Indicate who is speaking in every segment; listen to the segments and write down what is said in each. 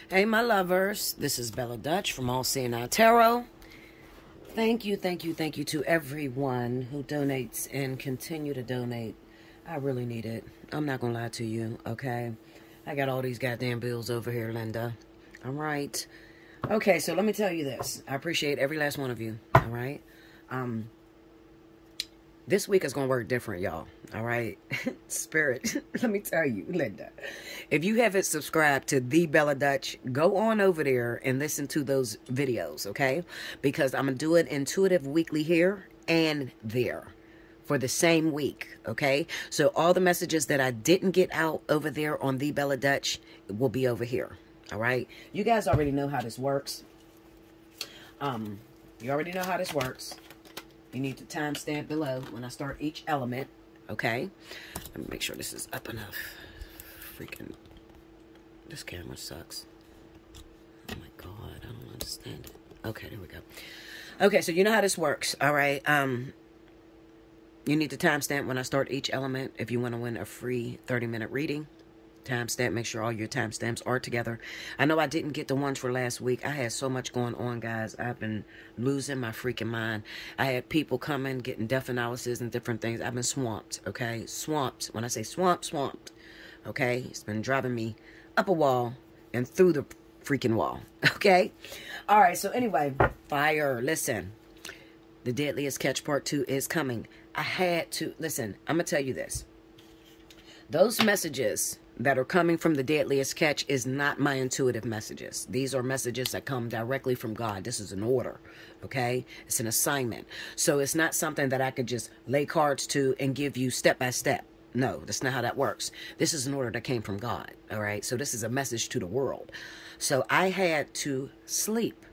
Speaker 1: Hey, my lovers. This is Bella Dutch from Allseeingeyetarot. Thank you to everyone who donates and continue to donate. I really need it. I'm not going to lie to you, okay? I got all these goddamn bills over here, Linda. All right. Okay, so let me tell you this. I appreciate every last one of you, all right? This week is going to work different, y'all. All right? Spirit, let me tell you, Linda. If you haven't subscribed to The Bella Dutch, go on over there and listen to those videos, okay? Because I'm going to do it intuitive weekly here and there for the same week, okay? So all the messages that I didn't get out over there on The Bella Dutch will be over here, all right? You guys already know how this works. You already know how this works. You need to timestamp below when I start each element, okay? Let me make sure this is up enough. Freaking, this camera sucks. Oh my God, I don't understand it. Okay, there we go. Okay, so you know how this works, all right? You need to timestamp when I start each element if you want to win a free 30-minute reading. Timestamp, make sure all your timestamps are together. I know I didn't get the ones for last week. I had so much going on, guys. I've been losing my freaking mind. I had people coming, getting death analysis and different things. I've been swamped, okay? Swamped. When I say swamped, okay? It's been driving me up a wall and through the freaking wall, okay? All right, so anyway, fire. Listen, the Deadliest Catch Part 2 is coming. I had to, listen, I'm going to tell you this. Those messages that are coming from the Deadliest Catch is not my intuitive messages. These are messages that come directly from God. This is an order, okay? It's an assignment. So it's not something that I could just lay cards to and give you step by step. No, that's not how that works. This is an order that came from God, all right? So this is a message to the world. So I had to sleep.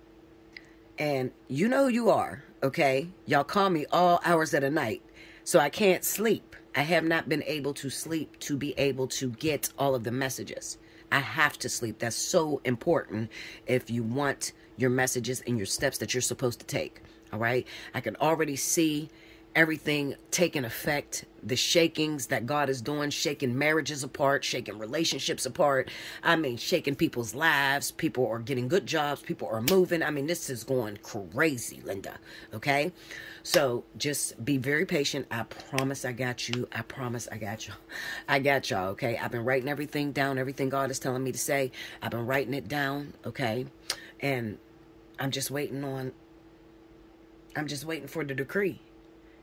Speaker 1: And you know you are, okay? Y'all call me all hours of the night. So I can't sleep. I have not been able to sleep to be able to get all of the messages. I have to sleep. That's so important if you want your messages and your steps that you're supposed to take. All right? I can already see everything taking effect. The shakings that God is doing, shaking marriages apart, shaking relationships apart. I mean, shaking people's lives. People are getting good jobs. People are moving. I mean, this is going crazy, Linda. Okay? So just be very patient. I promise I got you. I promise I got you. I got y'all, okay? I've been writing everything down, everything God is telling me to say. I've been writing it down, okay? And I'm just waiting for the decree,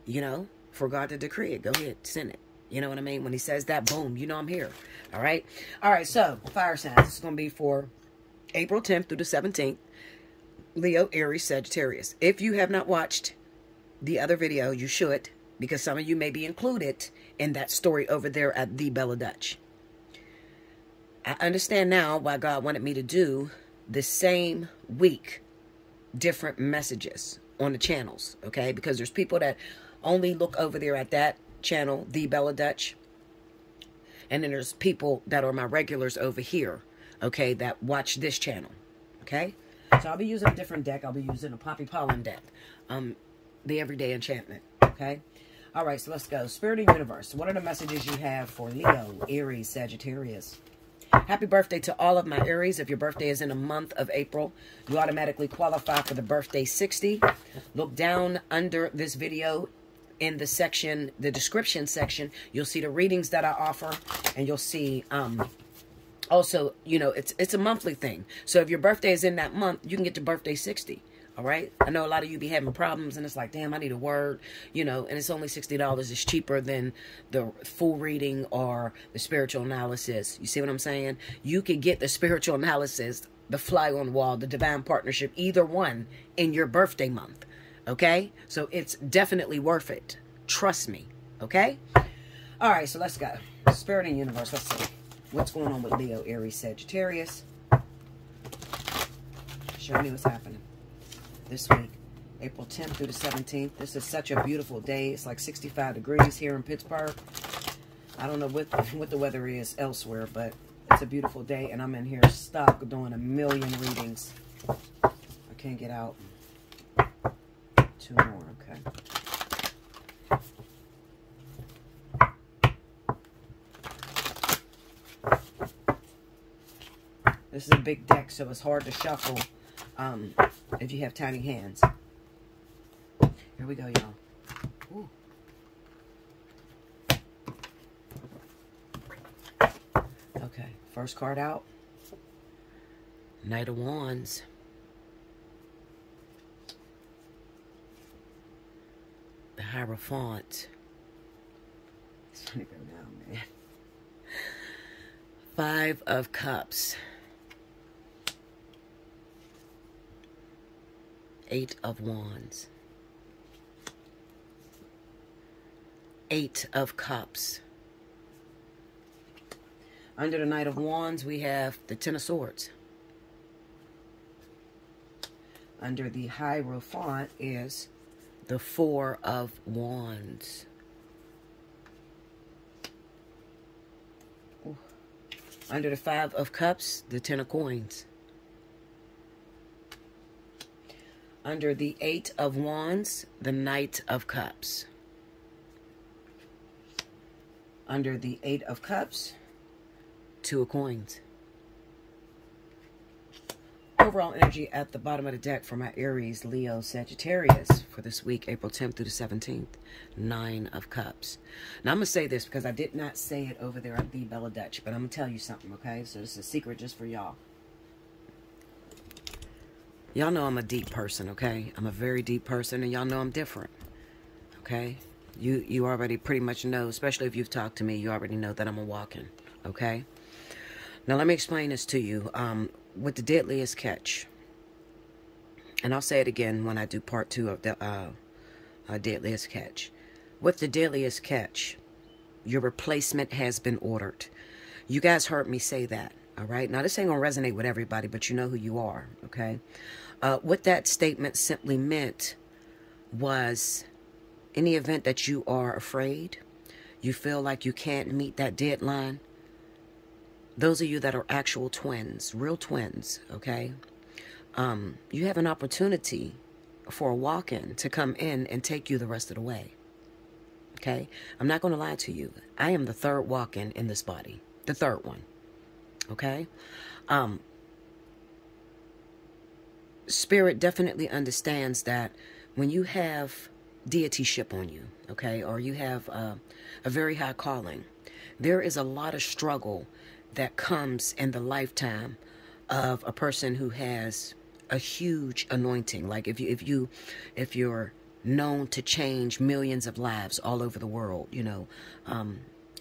Speaker 1: you know, for God to decree it. Go ahead, send it. You know what I mean? When he says that, boom, you know I'm here, all right? All right, so fire signs. This is going to be for April 10th through the 17th. Leo, Aries, Sagittarius. If you have not watched the other video, you should, because some of you may be included in that story over there at The Bella Dutch. I understand now why God wanted me to do the same week, different messages on the channels, okay? Because there's people that only look over there at that channel, The Bella Dutch, and then there's people that are my regulars over here, okay, that watch this channel, okay? So I'll be using a different deck. I'll be using a Poppy Pollen deck. The Everyday Enchantment, okay? All right, so let's go. Spirit and Universe, what are the messages you have for Leo, Aries, Sagittarius? Happy birthday to all of my Aries. If your birthday is in the month of April, you automatically qualify for the birthday 60. Look down under this video in the section, the description section. You'll see the readings that I offer, and you'll see also, you know, it's a monthly thing. So if your birthday is in that month, you can get to birthday 60. All right. I know a lot of you be having problems and it's like, damn, I need a word, you know, and it's only $60. It's cheaper than the full reading or the spiritual analysis. You see what I'm saying? You can get the spiritual analysis, the fly on the wall, the divine partnership, either one in your birthday month. Okay. So it's definitely worth it. Trust me. Okay. All right. So let's go. Spirit and Universe. Let's see what's going on with Leo, Aries, Sagittarius. Show me what's happening this week, April 10th through the 17th. This is such a beautiful day. It's like 65 degrees here in Pittsburgh. I don't know what the weather is elsewhere, but it's a beautiful day, and I'm in here stuck doing a million readings. I can't get out. 2 more, okay. This is a big deck, so it's hard to shuffle if you have tiny hands. Here we go, y'all. Ooh. Okay, first card out. Knight of Wands. The Hierophant. It's trying to go down, man. 5 of Cups. 8 of Wands. 8 of Cups. Under the Knight of Wands, we have the Ten of Swords. Under the Hierophant is the 4 of Wands. Ooh. Under the 5 of Cups, the 10 of Coins. Under the 8 of Wands, the Knight of Cups. Under the 8 of Cups, 2 of Coins. Overall energy at the bottom of the deck for my Aries, Leo, Sagittarius for this week, April 10th through the 17th. 9 of Cups. Now, I'm going to say this because I did not say it over there at the Bella Dutch, but I'm going to tell you something, okay? So this is a secret just for y'all. Y'all know I'm a deep person, okay? I'm a very deep person, and y'all know I'm different, okay? You already pretty much know, especially if you've talked to me, you already know that I'm a walk-in, okay? Now, let me explain this to you. With the deadliest catch, and I'll say it again when I do part 2 of the deadliest catch. With the deadliest catch, your replacement has been ordered. You guys heard me say that, all right? Now, this ain't going to resonate with everybody, but you know who you are, okay? What that statement simply meant was, in the event that you are afraid, you feel like you can't meet that deadline, those of you that are actual twins, real twins, okay, you have an opportunity for a walk-in to come in and take you the rest of the way, okay? I'm not going to lie to you. I am the 3rd walk-in in this body, the 3rd one, okay? Spirit definitely understands that when you have deityship on you, okay, or you have a very high calling, there is a lot of struggle that comes in the lifetime of a person who has a huge anointing. Like if you're known to change millions of lives all over the world, you know,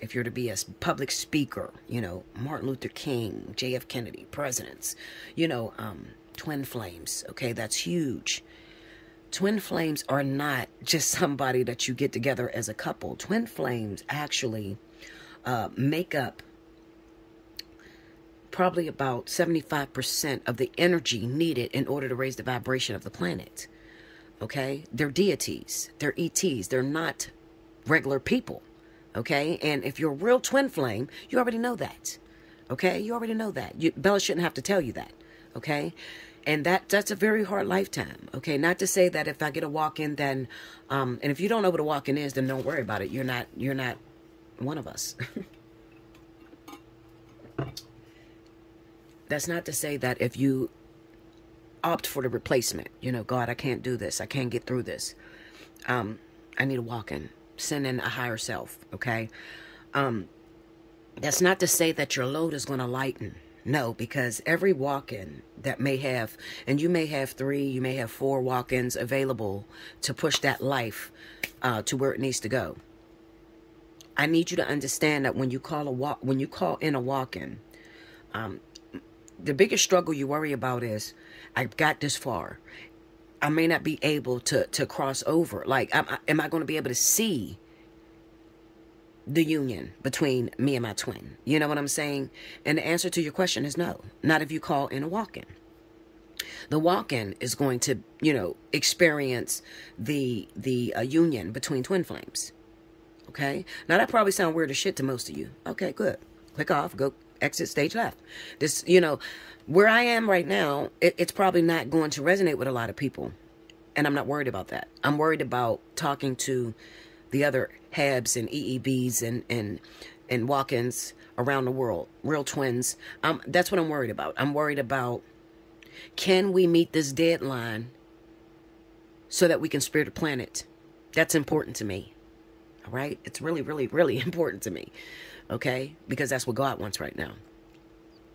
Speaker 1: if you're to be a public speaker, you know, Martin Luther King, J.F. Kennedy, presidents, you know, twin flames, okay, that's huge. Twin flames are not just somebody that you get together as a couple. Twin flames actually make up probably about 75% of the energy needed in order to raise the vibration of the planet. Okay? They're deities. They're ETs. They're not regular people. Okay? And if you're a real twin flame, you already know that. Okay? You already know that. Bella shouldn't have to tell you that. Okay? And that's a very hard lifetime. Okay? Not to say that if I get a walk-in, then, and if you don't know what a walk-in is, then don't worry about it. You're not one of us. That's not to say that if you opt for the replacement, you know, God, I can't do this. I can't get through this. I need a walk-in. Send in a higher self, okay? That's not to say that your load is going to lighten. No, because every walk-in that may have, and you may have 3, you may have 4 walk-ins available to push that life to where it needs to go. I need you to understand that when you call in a walk-in, the biggest struggle you worry about is, I've got this far. I may not be able to cross over. Like, am I going to be able to see the union between me and my twin? You know what I'm saying? And the answer to your question is no. Not if you call in a walk-in. The walk-in is going to, you know, experience the union between twin flames. Okay? Now, that probably sounds weird as shit to most of you. Okay, good. Click off. Go exit stage left. This, you know, where I am right now, it's probably not going to resonate with a lot of people. And I'm not worried about that. I'm worried about talking to the other Habs and EEBs and and walk-ins around the world, real twins. That's what I'm worried about. I'm worried about, can we meet this deadline so that we can spare the planet? That's important to me. All right? It's really, really, really important to me. Okay? Because that's what God wants right now.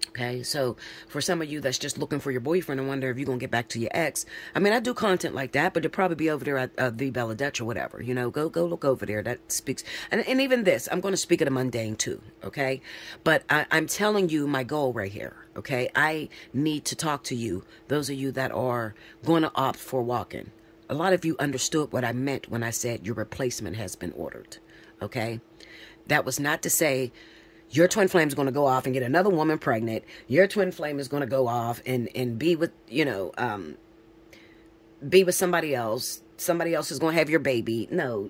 Speaker 1: Okay? So for some of you that's just looking for your boyfriend and wonder if you're going to get back to your ex. I mean, I do content like that, but it'll probably be over there at the Bella Dutch or whatever. You know, go look over there. That speaks. And even this, I'm going to speak of the mundane too. Okay? But I'm telling you my goal right here. Okay? I need to talk to you, those of you that are going to opt for walk-in. A lot of you understood what I meant when I said your replacement has been ordered. Okay? That was not to say your twin flame is going to go off and get another woman pregnant. Your twin flame is going to go off and be with, you know, be with somebody else. Somebody else is going to have your baby. No,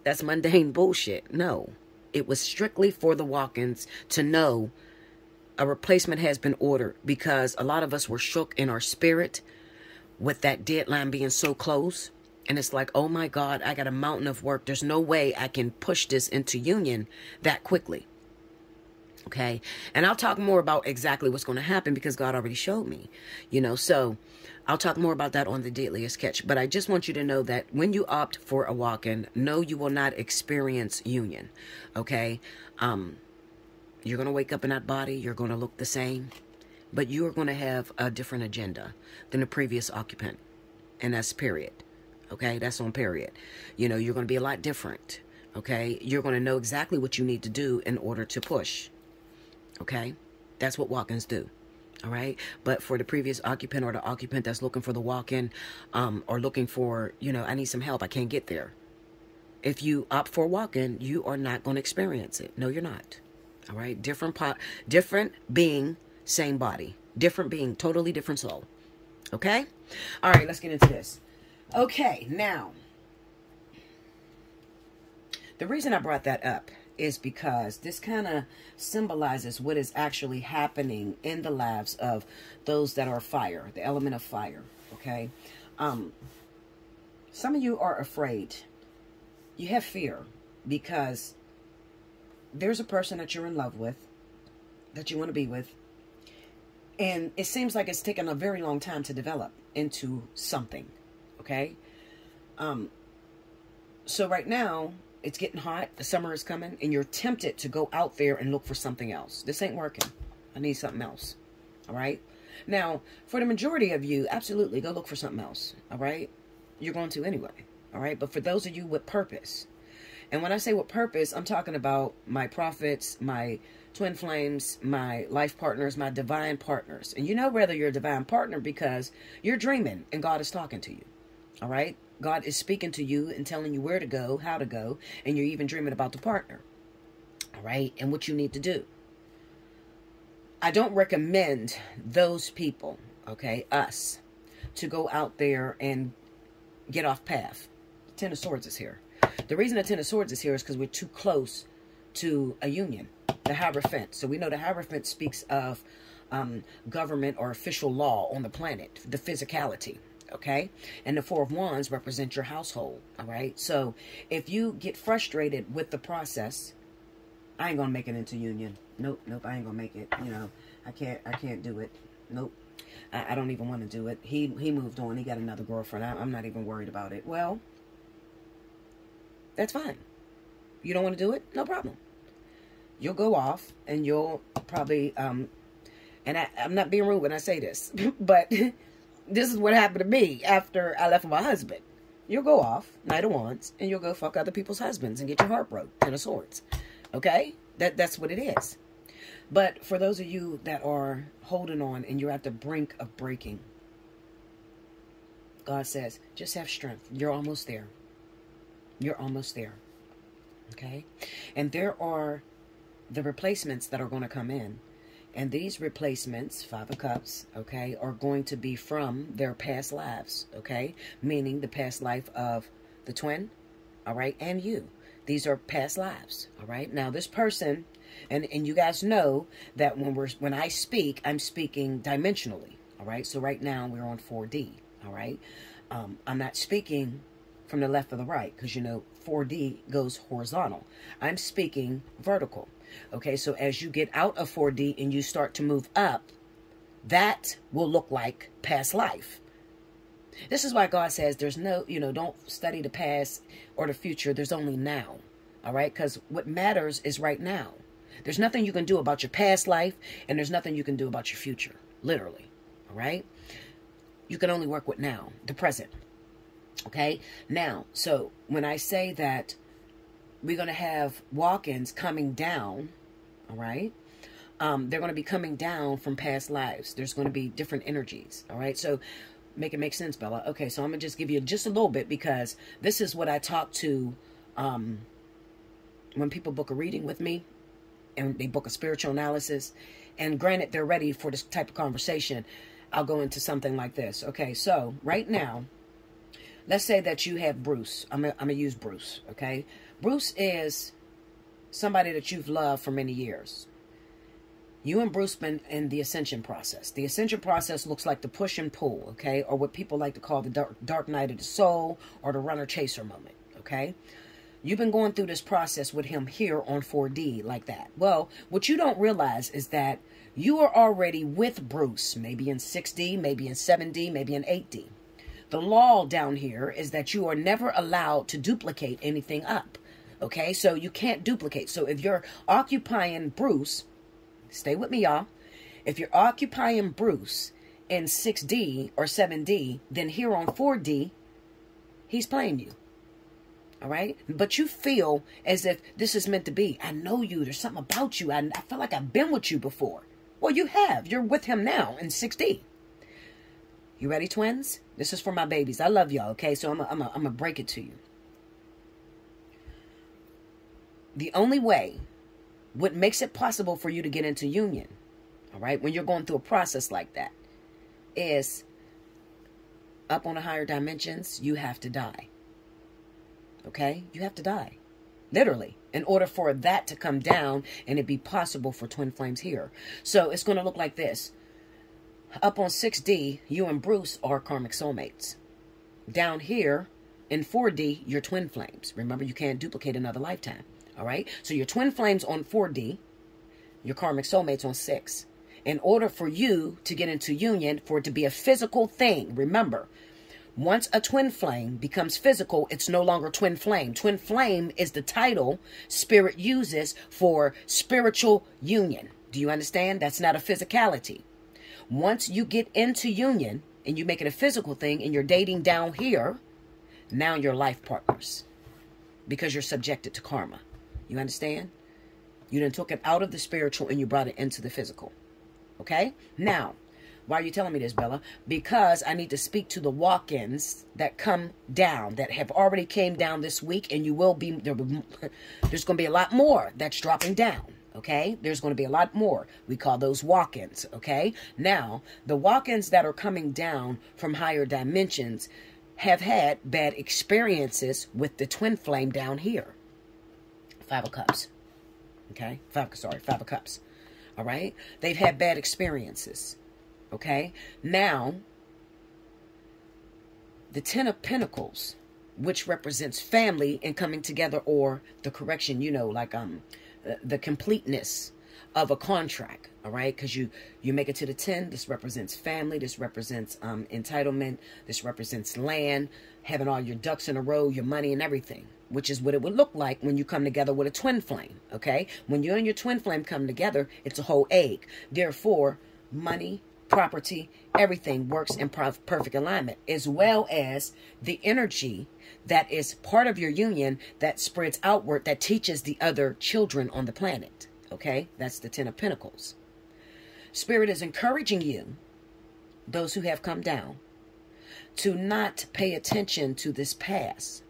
Speaker 1: that's mundane bullshit. No, it was strictly for the walk-ins to know a replacement has been ordered, because a lot of us were shook in our spirit with that deadline being so close. And it's like, oh my God, I got a mountain of work. There's no way I can push this into union that quickly. Okay. And I'll talk more about exactly what's going to happen because God already showed me, you know, so I'll talk more about that on the Deadliest Catch. But I just want you to know that when you opt for a walk-in, no, you will not experience union. Okay. You're going to wake up in that body. You're going to look the same, but you are going to have a different agenda than the previous occupant. And that's period. Okay. That's on period. You know, you're going to be a lot different. Okay. You're going to know exactly what you need to do in order to push. Okay, that's what walk-ins do. All right, but for the previous occupant or the occupant that's looking for the walk-in, or looking for, you know, I need some help, I can't get there. If you opt for walk-in, you are not going to experience it. No, you're not. All right, different being, same body. Different being, totally different soul. Okay. All right, let's get into this. Okay, now the reason I brought that up is because this kind of symbolizes what is actually happening in the lives of those that are fire, the element of fire. Okay. Some of you are afraid. You have fear because there's a person that you're in love with, that you want to be with, and it seems like it's taken a very long time to develop into something. Okay. So right now, it's getting hot. The summer is coming. And you're tempted to go out there and look for something else. This ain't working. I need something else. All right. Now, for the majority of you, absolutely go look for something else. All right. You're going to anyway. All right. But for those of you with purpose. And when I say with purpose, I'm talking about my prophets, my twin flames, my life partners, my divine partners. And you know whether you're a divine partner because you're dreaming and God is talking to you. All right. God is speaking to you and telling you where to go, how to go, and you're even dreaming about the partner. All right, and what you need to do. I don't recommend those people, okay, us, to go out there and get off path. The Ten of Swords is here. The reason the Ten of Swords is here is because we're too close to a union, the Hierophant. So we know the Hierophant speaks of government or official law on the planet, the physicality. Okay. And the Four of Wands represent your household. All right. So if you get frustrated with the process, I ain't going to make it into union. Nope. Nope. I ain't going to make it. You know, I can't do it. Nope. I don't even want to do it. He moved on. He got another girlfriend. I'm not even worried about it. Well, that's fine. You don't want to do it? No problem. You'll go off and you'll probably, and I'm not being rude when I say this, but this is what happened to me after I left with my husband. You'll go off, Knight of Wands, and you'll go fuck other people's husbands and get your heart broke. Ten of Swords. Okay? That's what it is. But for those of you that are holding on and you're at the brink of breaking, God says, just have strength. You're almost there. You're almost there. Okay? And there are the replacements that are going to come in. And these replacements, Five of Cups, okay, are going to be from their past lives, okay? Meaning the past life of the twin, all right, and you. These are past lives, all right? Now, this person, and you guys know that when I speak, I'm speaking dimensionally, all right? So right now, we're on 4D, all right? I'm not speaking from the left or the right, because you know 4D goes horizontal. I'm speaking vertical. Okay, so as you get out of 4D and you start to move up, that will look like past life. This is why God says there's no, don't study the past or the future. There's only now. All right, because what matters is right now. There's nothing you can do about your past life, and there's nothing you can do about your future, literally. All right, you can only work with now, the present. Okay, now, so when I say that we're going to have walk-ins coming down, all right, they're going to be coming down from past lives. There's going to be different energies, all right? So make it make sense, Bella. Okay, so I'm going to just give you just a little bit, because this is what I talk to when people book a reading with me and they book a spiritual analysis. And granted, they're ready for this type of conversation. I'll go into something like this. Okay, so right now, let's say that you have Bruce. I'm gonna use Bruce, okay? Bruce is somebody that you've loved for many years. You and Bruce been in the ascension process. The ascension process looks like the push and pull, okay? Or what people like to call the dark night of the soul, or the runner-chaser moment, okay? You've been going through this process with him here on 4D like that. Well, what you don't realize is that you are already with Bruce, maybe in 6D, maybe in 7D, maybe in 8D. The law down here is that you are never allowed to duplicate anything up, okay? So you can't duplicate. So if you're occupying Bruce, stay with me, y'all. If you're occupying Bruce in 6D or 7D, then here on 4D, he's playing you. All right? But you feel as if this is meant to be. I know you. There's something about you. I feel like I've been with you before. Well, you have. You're with him now in 6D. You ready, twins? This is for my babies. I love y'all, okay? So I'm going to break it to you. The only way, what makes it possible for you to get into union, all right, when you're going through a process like that, is up on the higher dimensions, you have to die. Okay? You have to die. Literally. In order for that to come down and it be possible for twin flames here. So it's going to look like this. Up on 6D, you and Bruce are karmic soulmates. Down here in 4D, you're twin flames. Remember, you can't duplicate another lifetime. All right? So your twin flames on 4D, your karmic soulmates on 6. In order for you to get into union, for it to be a physical thing, remember, once a twin flame becomes physical, it's no longer twin flame. Twin flame is the title Spirit uses for spiritual union. Do you understand? That's not a physicality. Once you get into union and you make it a physical thing and you're dating down here, now you're life partners because you're subjected to karma. You understand? You then took it out of the spiritual and you brought it into the physical. Okay? Now, why are you telling me this, Bella? Because I need to speak to the walk-ins that come down, that have already came down this week, and you will be, there's going to be a lot more that's dropping down, okay? There's going to be a lot more. We call those walk-ins, okay? Now, the walk-ins that are coming down from higher dimensions have had bad experiences with the twin flame down here. 5 of Cups, okay? 5 of Cups, all right? They've had bad experiences. Okay, now, the 10 of Pentacles, which represents family and coming together, or the correction, like the completeness of a contract, all right? Because you make it to the 10, this represents family, this represents entitlement, this represents land, having all your ducks in a row, your money and everything, which is what it would look like when you come together with a twin flame, okay? When you and your twin flame come together, it's a whole egg. Therefore, money, property, everything works in perfect alignment, as well as the energy that is part of your union that spreads outward, that teaches the other children on the planet. Okay, that's the 10 of Pentacles. Spirit is encouraging you, those who have come down, to not pay attention to this past.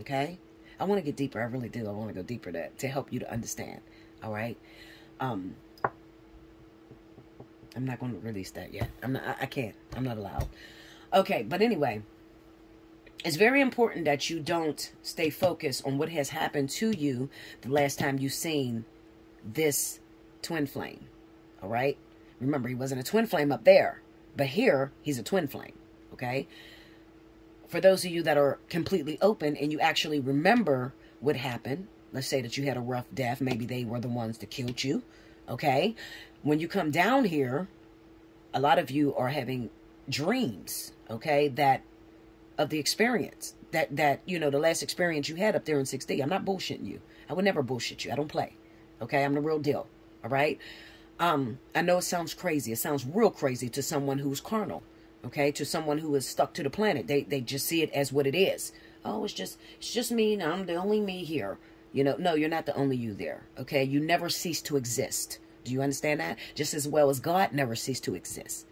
Speaker 1: Okay, I want to get deeper. I really do. I want to go deeper to help you to understand. All right. I'm not going to release that yet. I can't. I'm not allowed. Okay, but anyway, it's very important that you don't stay focused on what has happened to you the last time you seen this twin flame. All right? Remember, he wasn't a twin flame up there, but here he's a twin flame. Okay? for those of you that are completely open and you actually remember what happened, let's say that you had a rough death. Maybe they were the ones that killed you. Okay. When you come down here, a lot of you are having dreams, okay, that of the experience that, you know, the last experience you had up there in 6D. I'm not bullshitting you. I would never bullshit you. I don't play. Okay. I'm the real deal. All right. I know it sounds crazy. It sounds real crazy to someone who's carnal. Okay. To someone who is stuck to the planet. They just see it as what it is. Oh, it's just me. I'm the only me here. You know, no, you're not the only you there. Okay. You never cease to exist. Do you understand that? Just as well as God never ceased to exist.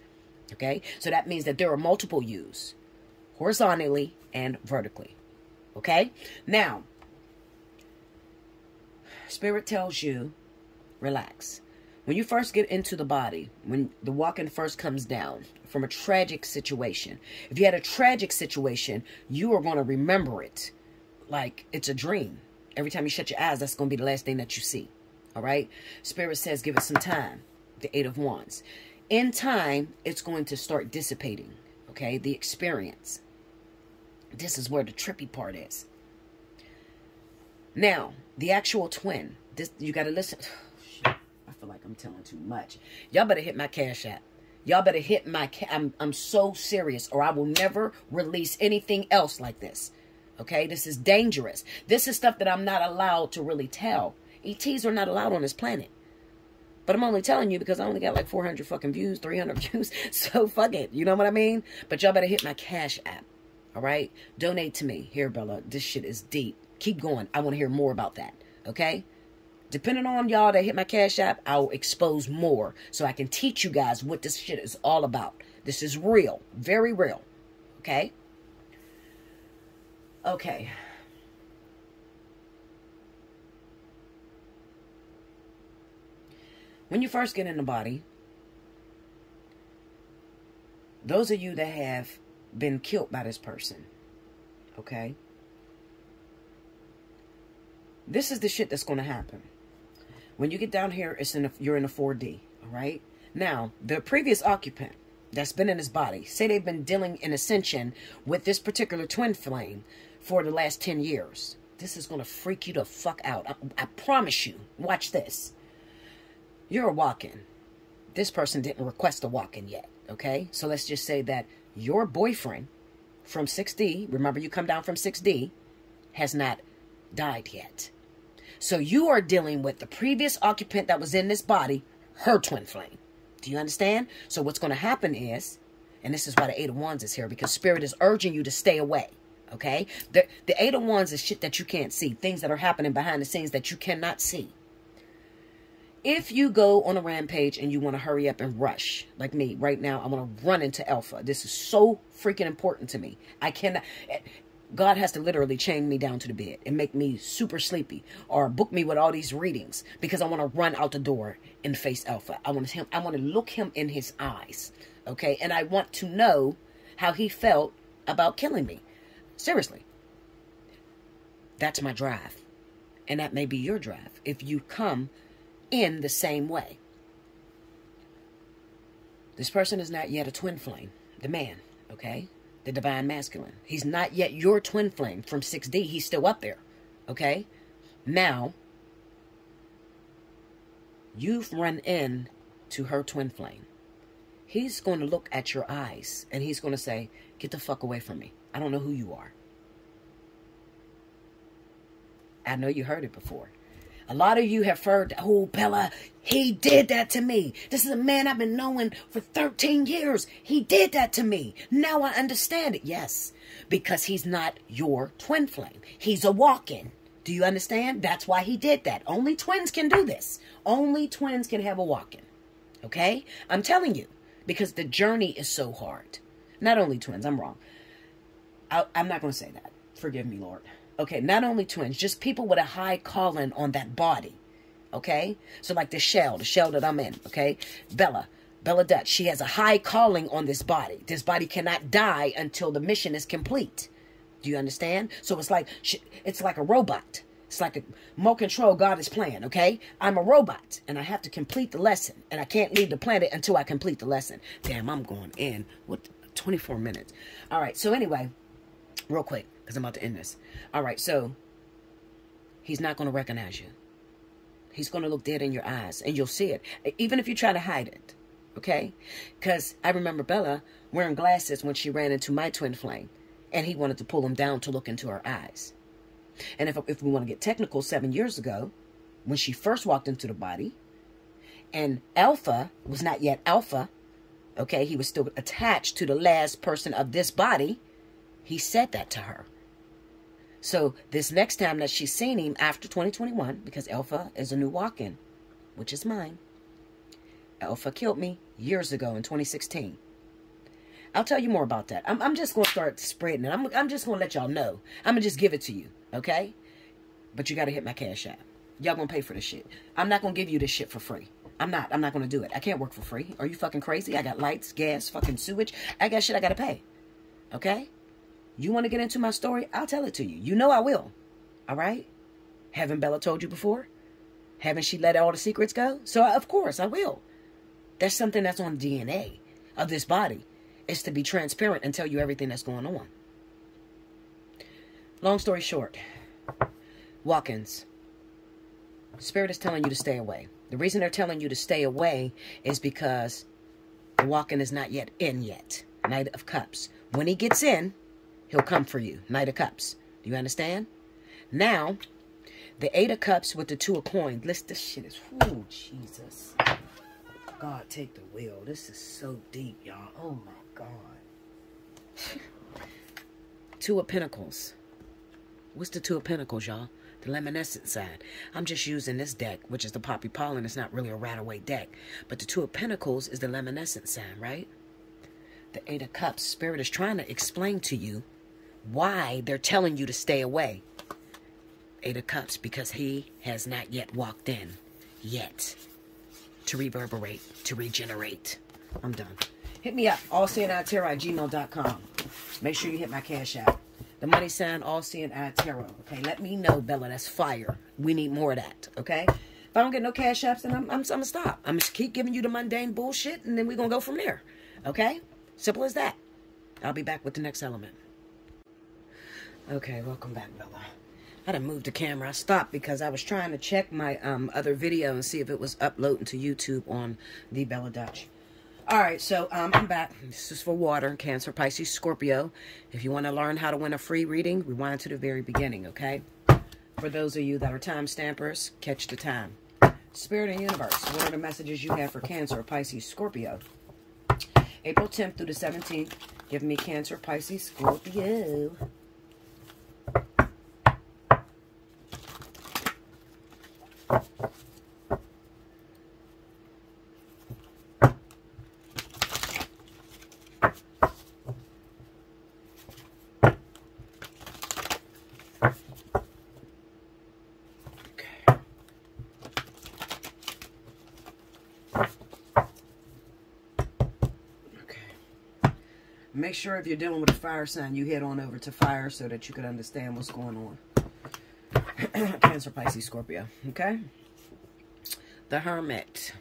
Speaker 1: Okay. So that means that there are multiple yous, horizontally and vertically. Okay. Now, Spirit tells you, relax. When you first get into the body, when the walking first comes down from a tragic situation, if you had a tragic situation, you are going to remember it like it's a dream. Every time you shut your eyes, that's going to be the last thing that you see. All right. Spirit says, give it some time. The 8 of Wands. In time, it's going to start dissipating. Okay. The experience. This is where the trippy part is. Now, the actual twin. This, you got to listen. I feel like I'm telling too much. Y'all better hit my Cash App. Y'all better hit my... I'm so serious, or I will never release anything else like this. Okay? This is dangerous. This is stuff that I'm not allowed to really tell. ETs are not allowed on this planet. But I'm only telling you because I only got like 400 fucking views, 300 views. So fuck it. You know what I mean? But y'all better hit my Cash App. All right? Donate to me. Here, Bella. This shit is deep. Keep going. I want to hear more about that. Okay? Depending on y'all that hit my Cash App, I'll expose more so I can teach you guys what this shit is all about. This is real. Very real. Okay? Okay. When you first get in the body, those of you that have been killed by this person, okay? This is the shit that's going to happen. When you get down here, you're in a 4D, all right? Now, the previous occupant that's been in his body, say they've been dealing in ascension with this particular twin flame for the last 10 years. This is going to freak you the fuck out. I promise you. Watch this. You're a walk-in. This person didn't request a walk-in yet, okay? So let's just say that your boyfriend from 6D, remember you come down from 6D, has not died yet. So you are dealing with the previous occupant that was in this body, her twin flame. Do you understand? So what's going to happen is, and this is why the 8 of Wands is here, because Spirit is urging you to stay away. Okay? The 8 of Wands is shit that you can't see. Things that are happening behind the scenes that you cannot see. If you go on a rampage and you want to hurry up and rush, like me right now, I want to run into Alpha. This is so freaking important to me. I cannot... God has to literally chain me down to the bed and make me super sleepy or book me with all these readings because I want to run out the door and face Alpha. I want to look him in his eyes. Okay. And I want to know how he felt about killing me. Seriously. That's my drive. And that may be your drive if you come in the same way. This person is not yet a twin flame. The man. Okay. The divine masculine. He's not yet your twin flame from 6D. He's still up there. Okay? Now, you've run in to her twin flame. He's going to look at your eyes and he's going to say, get the fuck away from me. I don't know who you are. I know you heard it before. A lot of you have heard, oh, Bella, he did that to me. This is a man I've been knowing for 13 years. He did that to me. Now I understand it. Yes, because he's not your twin flame. He's a walk-in. Do you understand? That's why he did that. Only twins can do this. Only twins can have a walk-in. Okay? I'm telling you, because the journey is so hard. Not only twins. I'm wrong. I'm not going to say that. Forgive me, Lord. Okay, not only twins, just people with a high calling on that body. Okay? So like the shell that I'm in, okay? Bella Dutch, she has a high calling on this body. This body cannot die until the mission is complete. Do you understand? So it's like a robot. It's like a more control God is playing, okay? I'm a robot, and I have to complete the lesson, and I can't leave the planet until I complete the lesson. Damn, I'm going in. What? 24 minutes. All right, so anyway, Real quick, because I'm about to end this. All right, so he's not going to recognize you. He's going to look dead in your eyes, and you'll see it, even if you try to hide it, okay? Because I remember Bella wearing glasses when she ran into my twin flame, and he wanted to pull him down to look into her eyes. And if we want to get technical, 7 years ago, when she first walked into the body, and Alpha was not yet Alpha, okay? He was still attached to the last person of this body. He said that to her. So this next time that she's seen him after 2021, because Alpha is a new walk-in, which is mine. Alpha killed me years ago in 2016. I'll tell you more about that. I'm just going to start spreading it. I'm just going to let y'all know. I'm going to just give it to you, okay? But you got to hit my Cash App. Y'all going to pay for this shit. I'm not going to give you this shit for free. I'm not going to do it. I can't work for free. Are you fucking crazy? I got lights, gas, fucking sewage. I got shit I got to pay, okay? You want to get into my story? I'll tell it to you. You know I will. All right? Haven't Bella told you before? Haven't she let all the secrets go? So, of course, I will. That's something that's on DNA of this body. Is to be transparent and tell you everything that's going on. Long story short. Walk-ins. Spirit is telling you to stay away. The reason they're telling you to stay away is because the walk-in is not yet in yet. Knight of Cups. When he gets in, he'll come for you. Knight of Cups. Do you understand? Now, the 8 of Cups with the 2 of Coins. Listen, this shit is... Oh, Jesus. God, take the wheel. This is so deep, y'all. Oh, my God. 2 of Pentacles. What's the 2 of Pentacles, y'all? The luminescent side. I'm just using this deck, which is the Poppy Pollen. It's not really a Rat-Away deck. But the 2 of Pentacles is the luminescent side, right? The 8 of Cups. Spirit is trying to explain to you why they're telling you to stay away. 8 of Cups, because he has not yet walked in. Yet. To reverberate. To regenerate. I'm done. Hit me up. Allseeingeyetarot@gmail.com. Make sure you hit my Cash App. The money sign, Allseeingeyetarot. Okay, let me know, Bella. That's fire. We need more of that. Okay? If I don't get no Cash Apps, then I'm gonna stop. I'm just keep giving you the mundane bullshit, and then we're gonna go from there. Okay? Simple as that. I'll be back with the next element. Okay, welcome back, Bella. I had to move the camera. I stopped because I was trying to check my other video and see if it was uploading to YouTube on the Bella Dutch. Alright, so I'm back. This is for water, Cancer, Pisces, Scorpio. If you want to learn how to win a free reading, rewind to the very beginning, okay? For those of you that are time stampers, catch the time. Spirit and Universe, what are the messages you have for Cancer, Pisces, Scorpio? April 10th through the 17th. Give me Cancer, Pisces, Scorpio. Make sure if you're dealing with a fire sign, you head on over to fire so that you can understand what's going on. Cancer, Pisces, Scorpio. Okay? The Hermit.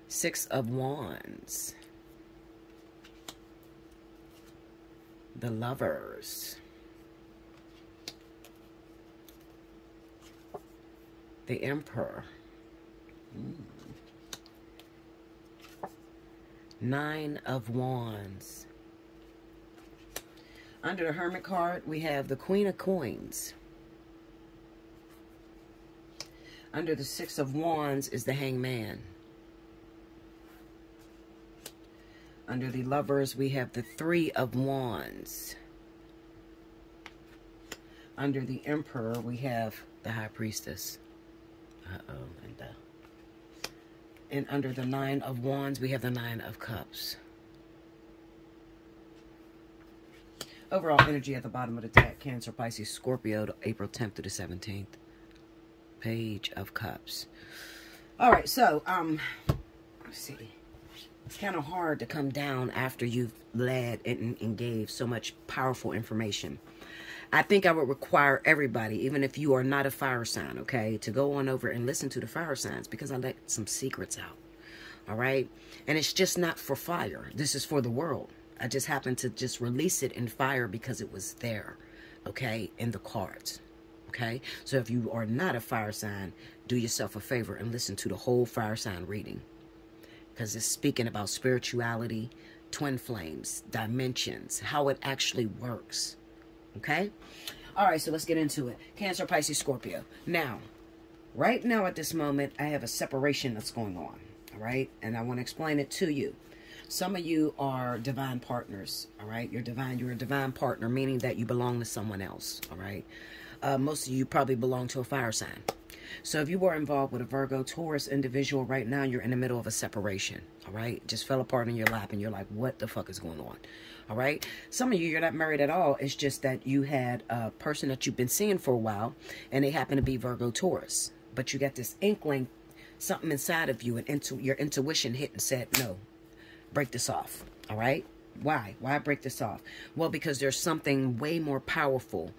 Speaker 1: 6 of Wands. The Lovers. The Emperor. 9 of Wands. Under the Hermit card, we have the Queen of Coins. Under the 6 of Wands is the Hangman. Under the Lovers, we have the 3 of Wands. Under the Emperor, we have the High Priestess. Linda. And under the 9 of Wands, we have the 9 of Cups. Overall energy at the bottom of the deck, Cancer, Pisces, Scorpio, April 10th to the 17th. Page of Cups. All right, so, let's see. It's kind of hard to come down after you've led and gave so much powerful information. I think I would require everybody, even if you are not a fire sign, okay, to go on over and listen to the fire signs because I let some secrets out, all right? And it's just not for fire. This is for the world, I just happened to just release it in fire because it was there, okay, in the cards. Okay, so if you are not a fire sign, do yourself a favor and listen to the whole fire sign reading, because it's speaking about spirituality, twin flames, dimensions, how it actually works. Okay, all right, so let's get into it. Cancer, Pisces, Scorpio. Now, right now at this moment, I have a separation that's going on. All right, and I want to explain it to you. Some of you are divine partners. All right, you're a divine partner, meaning that you belong to someone else. All right. Most of you probably belong to a fire sign. So if you were involved with a Virgo, Taurus individual right now, you're in the middle of a separation. All right. Just fell apart in your lap and you're like, what the fuck is going on? All right. Some of you, you're not married at all. It's just that you had a person that you've been seeing for a while and they happen to be Virgo, Taurus. But you got this inkling, something inside of you, and your intuition hit and said, no, break this off. All right. Why? Why break this off? Well, because there's something way more powerful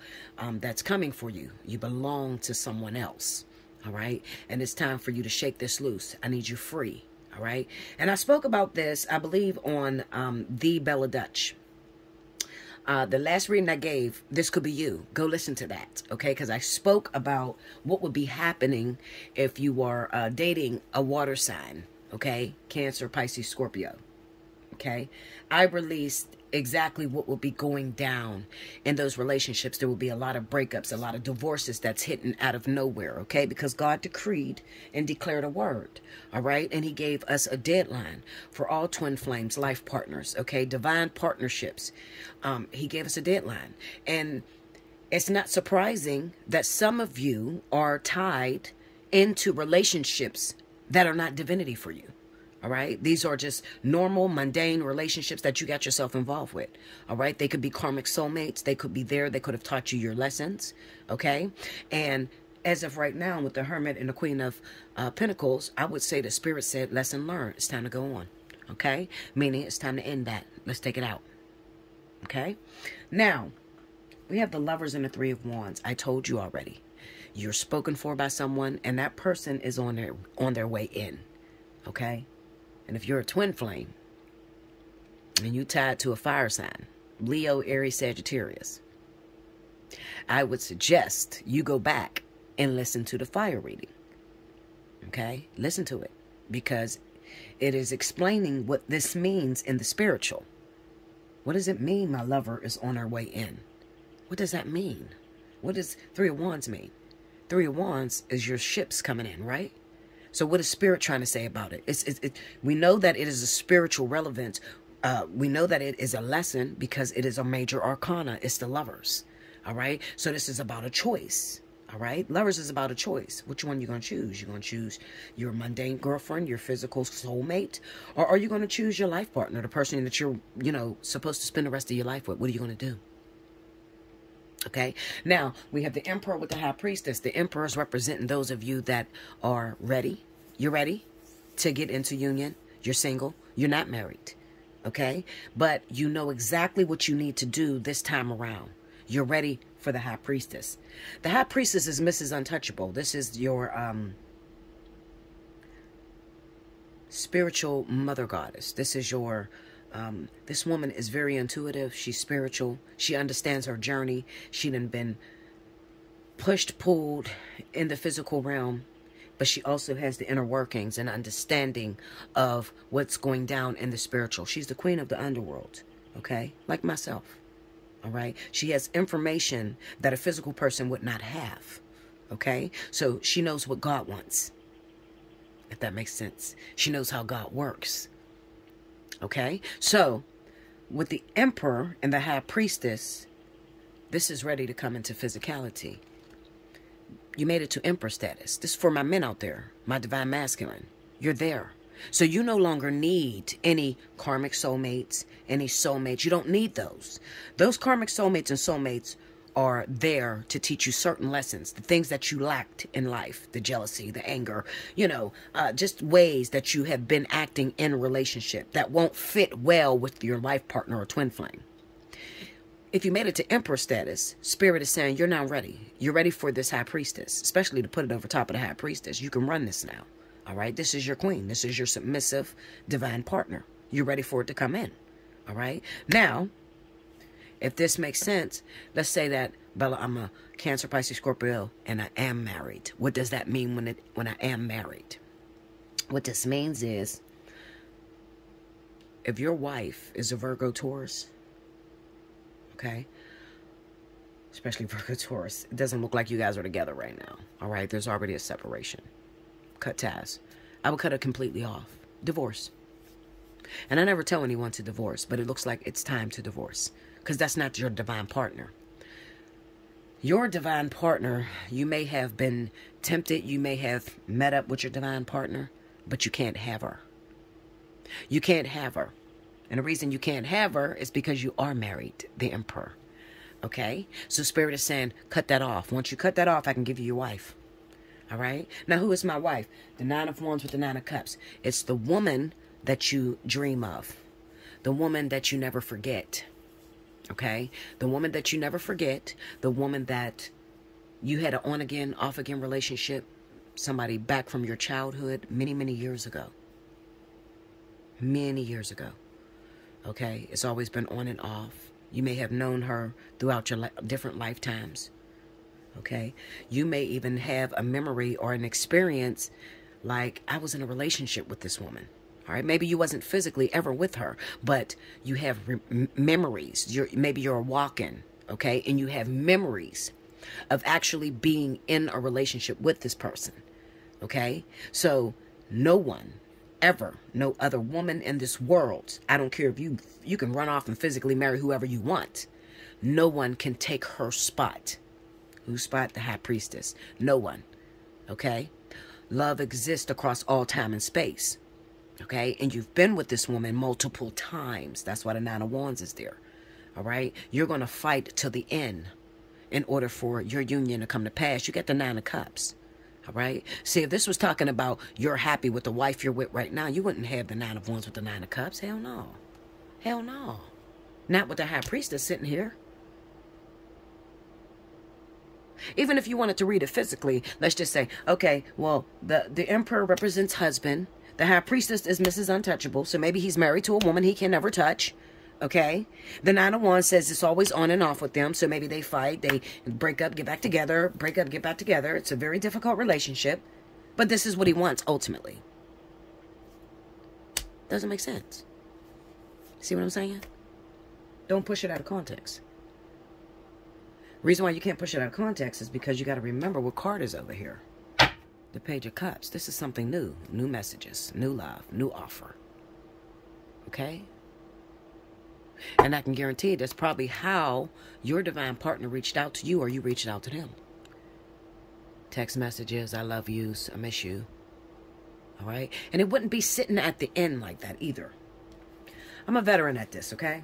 Speaker 1: that's coming for you. You belong to someone else. All right. And it's time for you to shake this loose. I need you free. All right. And I spoke about this, I believe, on the Bella Dutch. The last reading I gave, this could be you. Go listen to that. Okay. Because I spoke about what would be happening if you are dating a water sign. Okay. Cancer, Pisces, Scorpio. Okay, I released exactly what will be going down in those relationships. There will be a lot of breakups, a lot of divorces that's hitting out of nowhere, okay? Because God decreed and declared a word, all right? And he gave us a deadline for all twin flames, life partners, okay? Divine partnerships. He gave us a deadline. And it's not surprising that some of you are tied into relationships that are not divinity for you. All right. These are just normal, mundane relationships that you got yourself involved with. All right. They could be karmic soulmates. They could be there. They could have taught you your lessons. Okay. And as of right now, with the Hermit and the Queen of Pentacles, I would say the Spirit said, lesson learned. It's time to go on. Okay. Meaning it's time to end that. Let's take it out. Okay. Now, we have the Lovers and the Three of Wands. I told you already. You're spoken for by someone, and that person is on their way in. Okay. And if you're a twin flame and you tied to a fire sign, Leo, Aries, Sagittarius, I would suggest you go back and listen to the fire reading. Okay? Listen to it, because it is explaining what this means in the spiritual. What does it mean my lover is on her way in? What does that mean? What does Three of Wands mean? Three of Wands is your ships coming in, right? So what is Spirit trying to say about it? We know that it is a spiritual relevance. We know that it is a lesson because it is a major arcana. It's the Lovers. All right. So this is about a choice. All right. Lovers is about a choice. Which one are you going to choose? You're going to choose your mundane girlfriend, your physical soulmate, or are you going to choose your life partner, the person that you're, supposed to spend the rest of your life with? What are you going to do? Okay, now we have the Emperor with the High Priestess. The Emperor is representing those of you that are ready. You're ready to get into union. You're single. You're not married. Okay, but you know exactly what you need to do this time around. You're ready for the High Priestess. The High Priestess is Mrs. Untouchable. This is your spiritual mother goddess. This is your... this woman is very intuitive. She's spiritual. She understands her journey. She done been pushed, pulled in the physical realm, but she also has the inner workings and understanding of what's going down in the spiritual. She's the queen of the underworld, okay? Like myself, all right? She has information that a physical person would not have, okay? So she knows what God wants, if that makes sense. She knows how God works. Okay, so with the Emperor and the High Priestess, this is ready to come into physicality. You made it to Emperor status. This is for my men out there, my divine masculine. You're there. So you no longer need any karmic soulmates, any soulmates. You don't need those. Those karmic soulmates and soulmates are there to teach you certain lessons, the things that you lacked in life, the jealousy, the anger, just ways that you have been acting in a relationship that won't fit well with your life partner or twin flame. If you made it to Emperor status, Spirit is saying you're now ready. You're ready for this High Priestess, especially to put it over top of the High Priestess. You can run this now. All right. This is your queen. This is your submissive divine partner. You're ready for it to come in. All right. Now, if this makes sense, let's say that, Bella, I'm a Cancer, Pisces, Scorpio, and I am married. What does that mean when I am married? What this means is, if your wife is a Virgo Taurus, okay, especially Virgo Taurus, it doesn't look like you guys are together right now. All right, there's already a separation. Cut ties. I would cut it completely off. Divorce. And I never tell anyone to divorce, but it looks like it's time to divorce, because that's not your divine partner. Your divine partner, you may have been tempted, you may have met up with your divine partner, but you can't have her. You can't have her. And the reason you can't have her is because you are married, the Emperor. Okay? So Spirit is saying, cut that off. Once you cut that off, I can give you your wife. All right? Now, who is my wife? The Nine of Wands with the Nine of Cups. It's the woman that you dream of. The woman that you never forget. Okay? The woman that you never forget. The woman that you had an on-again, off-again relationship. Somebody back from your childhood many, many years ago. Many years ago. Okay? It's always been on and off. You may have known her throughout your different lifetimes. Okay? You may even have a memory or an experience like, I was in a relationship with this woman. All right? Maybe you wasn't physically ever with her, but you have memories. Maybe you're walking, okay? And you have memories of actually being in a relationship with this person, okay? So no one ever, no other woman in this world, I don't care if you can run off and physically marry whoever you want. No one can take her spot. Whose spot? The High Priestess. No one, okay? Love exists across all time and space. Okay, and you've been with this woman multiple times. That's why the Nine of Wands is there. All right, you're going to fight to the end in order for your union to come to pass. You get the Nine of Cups. All right, see, if this was talking about you're happy with the wife you're with right now, you wouldn't have the Nine of Wands with the Nine of Cups. Hell no. Hell no. Not with the High Priestess sitting here. Even if you wanted to read it physically, let's just say, okay, well, the Emperor represents husband. The High Priestess is Mrs. Untouchable, so maybe he's married to a woman he can never touch, okay? The Nine of Wands says it's always on and off with them, so maybe they fight, they break up, get back together, break up, get back together. It's a very difficult relationship, but this is what he wants ultimately. Doesn't make sense. See what I'm saying? Don't push it out of context. Reason why you can't push it out of context is because you got to remember what card is over here. The Page of Cups. This is something new. New messages. New love. New offer. Okay? And I can guarantee that's probably how your divine partner reached out to you or you reached out to them. Text messages. I love you. I miss you. All right? And it wouldn't be sitting at the end like that either. I'm a veteran at this, okay?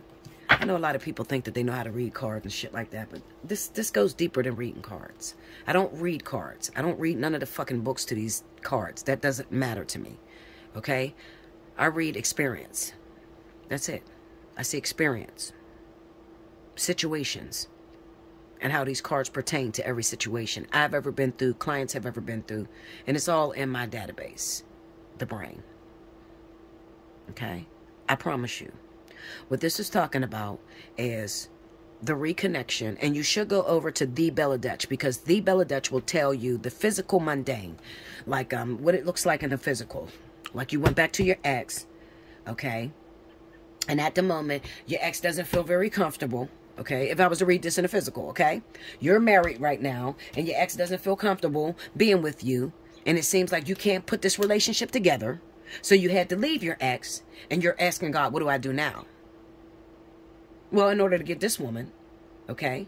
Speaker 1: I know a lot of people think that they know how to read cards and shit like that, but this goes deeper than reading cards. I don't read cards. I don't read none of the fucking books to these cards. That doesn't matter to me, okay? I read experience. That's it. I see experience, situations, and how these cards pertain to every situation I've ever been through, clients have ever been through, and it's all in my database, the brain, okay? I promise you. What this is talking about is the reconnection, and you should go over to the Bella Dutch, because the Bella Dutch will tell you the physical mundane, like what it looks like in the physical. Like you went back to your ex, okay, and at the moment your ex doesn't feel very comfortable, okay. If I was to read this in the physical, okay, you're married right now and your ex doesn't feel comfortable being with you, and it seems like you can't put this relationship together, so you had to leave your ex, and you're asking God, what do I do now? Well, in order to get this woman, okay,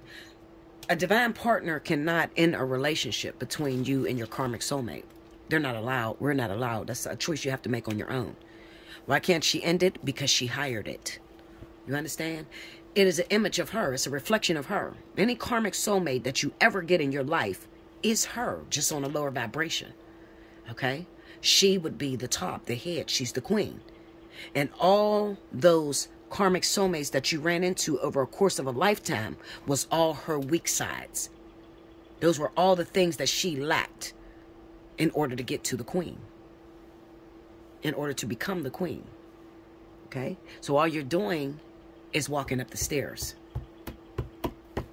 Speaker 1: a divine partner cannot end a relationship between you and your karmic soulmate. They're not allowed. We're not allowed. That's a choice you have to make on your own. Why can't she end it? Because she hired it. You understand? It is an image of her. It's a reflection of her. Any karmic soulmate that you ever get in your life is her, just on a lower vibration, okay? She would be the top, the head. She's the queen. And all those karmic soulmates that you ran into over a course of a lifetime was all her weak sides. Those were all the things that she lacked in order to get to the queen, in order to become the queen. Okay? So all you're doing is walking up the stairs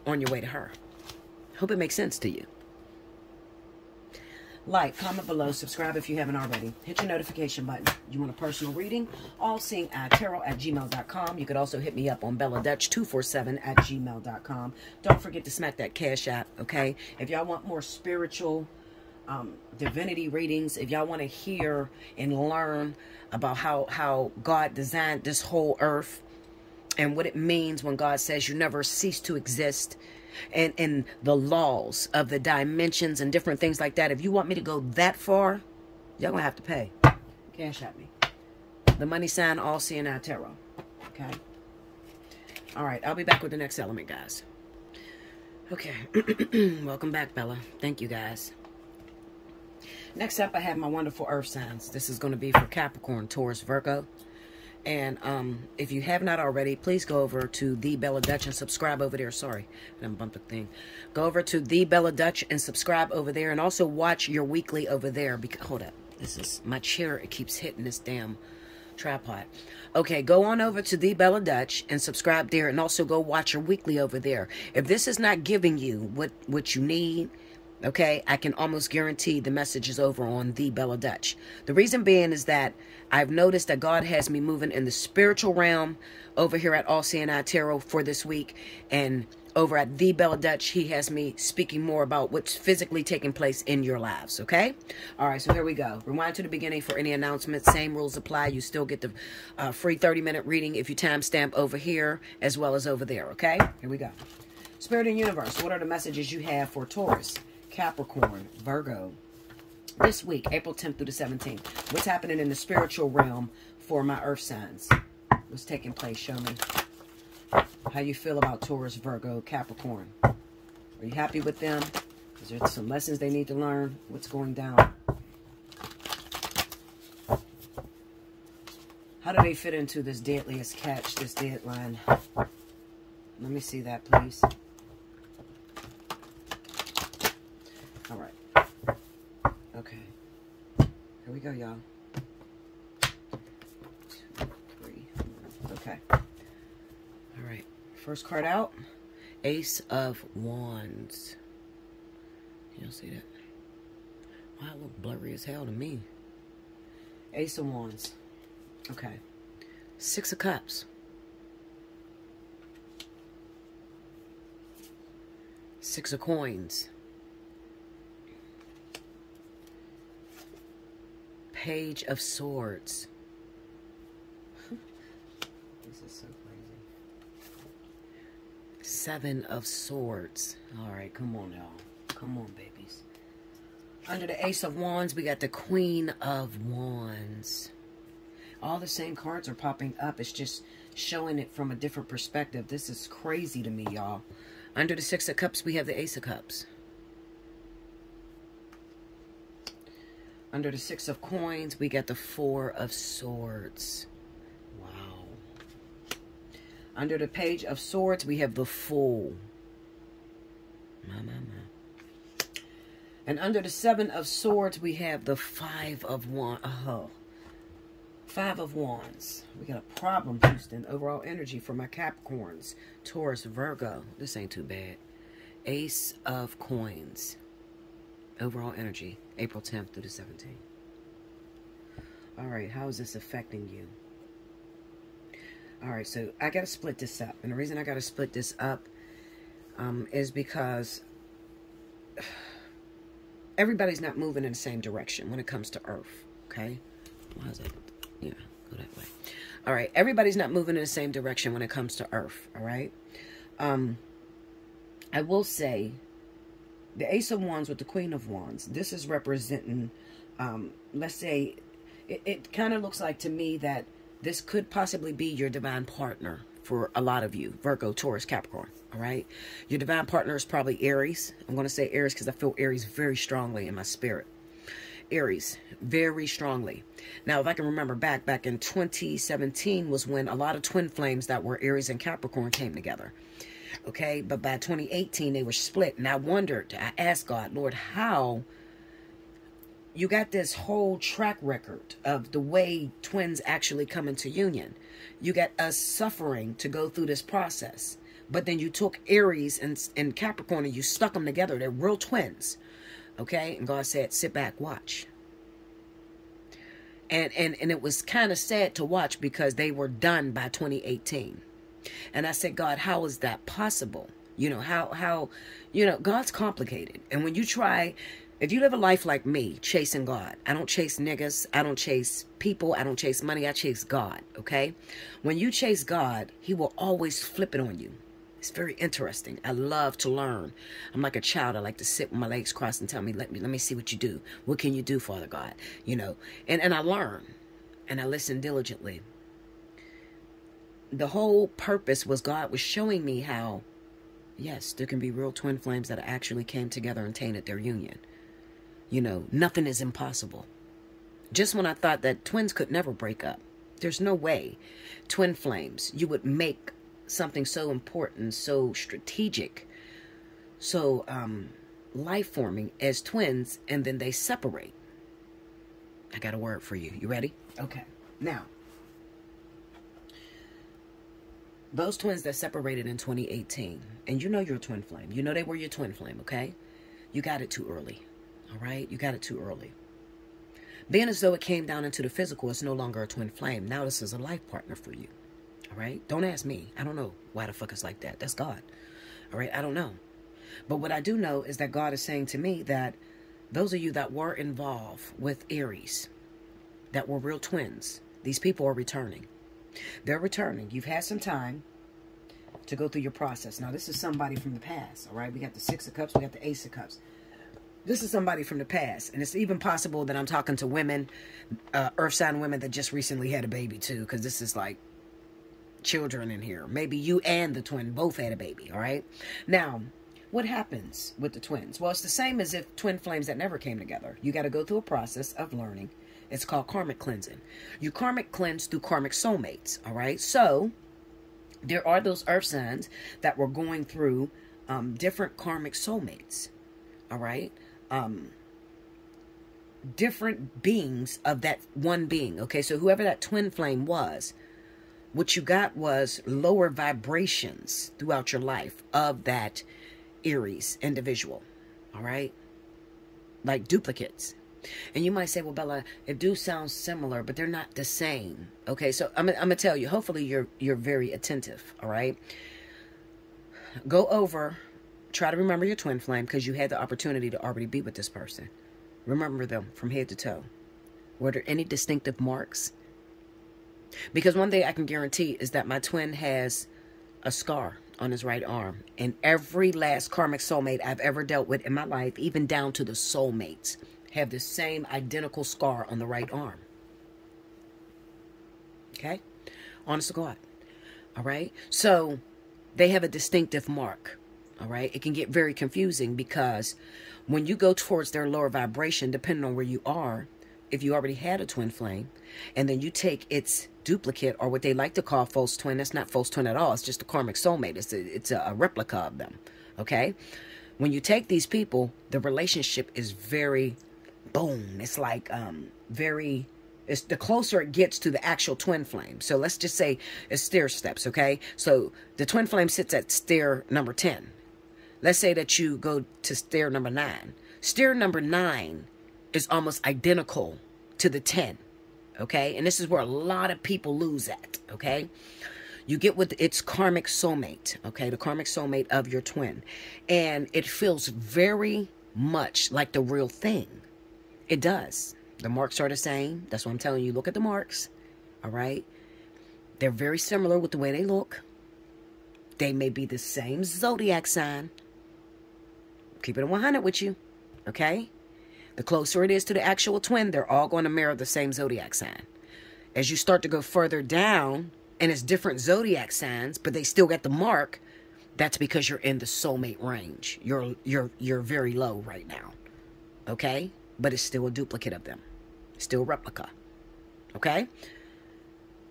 Speaker 1: on your way to her. Hope it makes sense to you. Like, comment below, subscribe if you haven't already. Hit your notification button. You want a personal reading? Allseeingeyetarot@gmail.com. You could also hit me up on belladutch247@gmail.com. Don't forget to smack that cash app, okay? If y'all want more spiritual divinity readings, if y'all want to hear and learn about how God designed this whole earth and what it means when God says you never cease to exist, and the laws of the dimensions and different things like that. If you want me to go that far, y'all gonna have to pay. Cash at me. The money sign, Allseeingeyetarot. Okay. All right. I'll be back with the next element, guys. Okay. Welcome back, Bella. Thank you, guys. Next up, I have my wonderful earth signs. This is going to be for Capricorn, Taurus, Virgo. And if you have not already, please go over to The Bella Dutch and subscribe over there. Sorry, I bumped the thing. Go over to The Bella Dutch and subscribe over there. And also watch your weekly over there. Because, hold up. This is my chair. It keeps hitting this damn tripod. Okay, go on over to The Bella Dutch and subscribe there. And also go watch your weekly over there. If this is not giving you what you need, okay, I can almost guarantee the message is over on The Bella Dutch. The reason being is that I've noticed that God has me moving in the spiritual realm over here at Allseeingeyetarot for this week. And over at The Bella Dutch, he has me speaking more about what's physically taking place in your lives, okay? All right, so here we go. Rewind to the beginning for any announcements. Same rules apply. You still get the free 30-minute reading if you timestamp over here as well as over there, okay? Here we go. Spirit and Universe, what are the messages you have for Taurus, Capricorn, Virgo, this week, April 10th through the 17th. What's happening in the spiritual realm for my earth signs? What's taking place? Show me. How you feel about Taurus, Virgo, Capricorn? Are you happy with them? Is there some lessons they need to learn? What's going down? How do they fit into this deadliest catch, this deadline? Let me see that, please. All right. Okay. Here we go, y'all. 2, 3. Okay. All right. First card out. Ace of Wands. You don't see that? Wow, it look blurry as hell to me. Ace of Wands. Okay. 6 of Cups. 6 of Coins. Page of Swords. This is so crazy. 7 of Swords. All right, come on, y'all. Come on, babies. Under the Ace of Wands, we got the Queen of Wands. All the same cards are popping up. It's just showing it from a different perspective. This is crazy to me, y'all. Under the 6 of Cups, we have the Ace of Cups. Under the 6 of Coins, we got the 4 of Swords. Wow. Under the Page of Swords, we have the Fool. My. And under the 7 of Swords, we have the 5 of Wands. Oh. 5 of Wands. We got a problem, Houston. Overall energy for my Capricorns. Taurus, Virgo. This ain't too bad. Ace of Coins. Overall energy. April 10th through the 17th. All right. How is this affecting you? All right. So I got to split this up. And the reason I got to split this up is because everybody's not moving in the same direction when it comes to Earth. Okay. Why is that? Yeah, go that way. All right. Everybody's not moving in the same direction when it comes to Earth. All right. I will say the Ace of Wands with the Queen of Wands. This is representing, let's say, it kind of looks like to me that this could possibly be your divine partner for a lot of you. Virgo, Taurus, Capricorn. All right. Your divine partner is probably Aries. I'm going to say Aries because I feel Aries very strongly in my spirit. Aries, very strongly. Now, if I can remember back in 2017 was when a lot of twin flames that were Aries and Capricorn came together. Okay, but by 2018, they were split. And I wondered, I asked God, Lord, how you got this whole track record of the way twins actually come into union. You got us suffering to go through this process. But then you took Aries and Capricorn and you stuck them together. They're real twins. Okay? And God said, sit back, watch. And it was kind of sad to watch because they were done by 2018. And I said, God, how is that possible? You know, how, you know, God's complicated. And when you try, if you live a life like me, chasing God, I don't chase niggas, I don't chase people, I don't chase money, I chase God, okay? When you chase God, he will always flip it on you. It's very interesting. I love to learn. I'm like a child. I like to sit with my legs crossed and tell me, let me see what you do. What can you do, Father God? You know, and I learn and I listen diligently. The whole purpose was God was showing me how, yes, there can be real twin flames that actually came together and tainted their union. You know, nothing is impossible. Just when I thought that twins could never break up, there's no way twin flames, you would make something so important, so strategic, so life-forming as twins, and then they separate. I got a word for you. You ready? Okay. Now, those twins that separated in 2018, and you know your twin flame. You know they were your twin flame, okay? You got it too early, all right? You got it too early. Being as though it came down into the physical, it's no longer a twin flame. Now this is a life partner for you. All right? Don't ask me. I don't know why the fuck it's like that. That's God. All right? I don't know. But what I do know is that God is saying to me that those of you that were involved with Aries, that were real twins, these people are returning. They're returning. You've had some time to go through your process. Now, this is somebody from the past. All right? We got the Six of Cups. We got the Ace of Cups. This is somebody from the past. And it's even possible that I'm talking to women, earth sign women that just recently had a baby too, because this is like children in here. Maybe you and the twin both had a baby, all right? Now, what happens with the twins? Well, it's the same as if twin flames that never came together. You got to go through a process of learning. It's called karmic cleansing. You karmic cleanse through karmic soulmates, all right? So, there are those earth signs that were going through different karmic soulmates, all right? Different beings of that one being, okay? So, whoever that twin flame was, what you got was lower vibrations throughout your life of that Aries individual, all right? Like duplicates. And you might say, well, Bella, it do sound similar, but they're not the same. Okay, so I'm going to tell you, hopefully you're very attentive, all right? Go over, try to remember your twin flame because you had the opportunity to already be with this person. Remember them from head to toe. Were there any distinctive marks? Because one thing I can guarantee is that my twin has a scar on his right arm. And every last karmic soulmate I've ever dealt with in my life, even down to the soulmates, have the same identical scar on the right arm. Okay? Honest to God. All right? So, they have a distinctive mark. All right? It can get very confusing because when you go towards their lower vibration, depending on where you are, if you already had a twin flame, and then you take its duplicate, or what they like to call false twin, that's not false twin at all. It's just a karmic soulmate. It's a replica of them. Okay? When you take these people, the relationship is very, boom. It's like it's the closer it gets to the actual twin flame. So let's just say it's stair steps, okay? So the twin flame sits at stair number 10. Let's say that you go to stair number 9. Stair number 9 is almost identical to the 10, okay? And this is where a lot of people lose at, okay? You get with its karmic soulmate, okay? The karmic soulmate of your twin. And it feels very much like the real thing. It does. The marks are the same. That's what I'm telling you. Look at the marks, all right? They're very similar with the way they look. They may be the same zodiac sign. Keep it 100 with you, okay? The closer it is to the actual twin, they're all going to mirror the same zodiac sign. As you start to go further down, and it's different zodiac signs, but they still get the mark, that's because you're in the soulmate range. You're very low right now, okay? But it's still a duplicate of them. Still a replica, okay?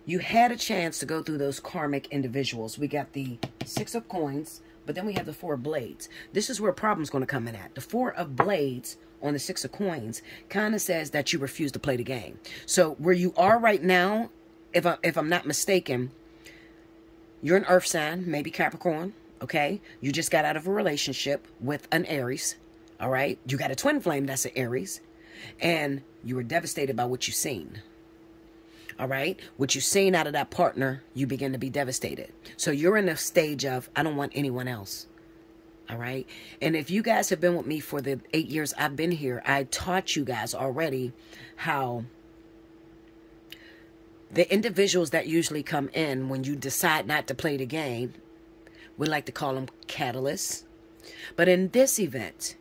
Speaker 1: You had a chance to go through those karmic individuals. We got the 6 of Coins, But then we have the Four of Blades. This is where a problem's going to come in at. The Four of Blades on the Six of Coins kind of says that you refuse to play the game. So where you are right now, if I'm not mistaken, you're an earth sign, maybe Capricorn, okay? You just got out of a relationship with an Aries, all right? You got a twin flame that's an Aries, and you were devastated by what you've seen, all right? What you've seen out of that partner, you begin to be devastated. So you're in a stage of, I don't want anyone else, all right? And if you guys have been with me for the 8 years I've been here, I taught you guys already how the individuals that usually come in when you decide not to play the game, we like to call them catalysts. But in this event,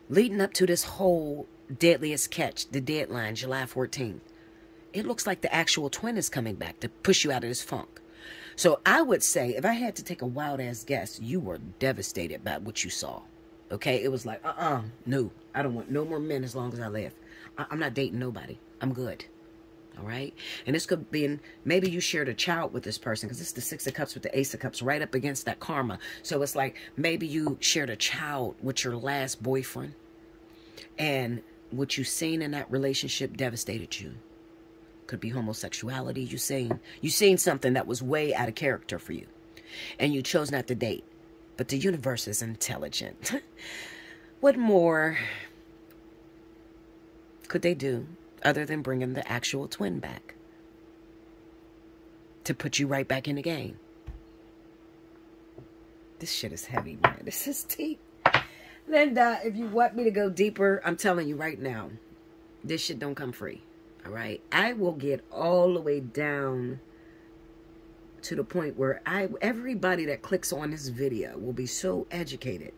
Speaker 1: leading up to this whole deadliest catch, the deadline, July 14th, it looks like the actual twin is coming back to push you out of this funk. So I would say, if I had to take a wild-ass guess, you were devastated by what you saw. Okay? It was like, no. I don't want no more men as long as I live. I'm not dating nobody. I'm good. All right? And this could be, maybe you shared a child with this person, because this is the Six of Cups with the Ace of Cups right up against that karma. So it's like, maybe you shared a child with your last boyfriend, and what you seen in that relationship devastated you. Could be homosexuality. You seen something that was way out of character for you, and you chose not to date. But the universe is intelligent. What more could they do other than bringing the actual twin back to put you right back in the game? This shit is heavy, man. This is deep. Linda, if you want me to go deeper, I'm telling you right now, this shit don't come free. All right? I will get all the way down to the point where everybody that clicks on this video will be so educated.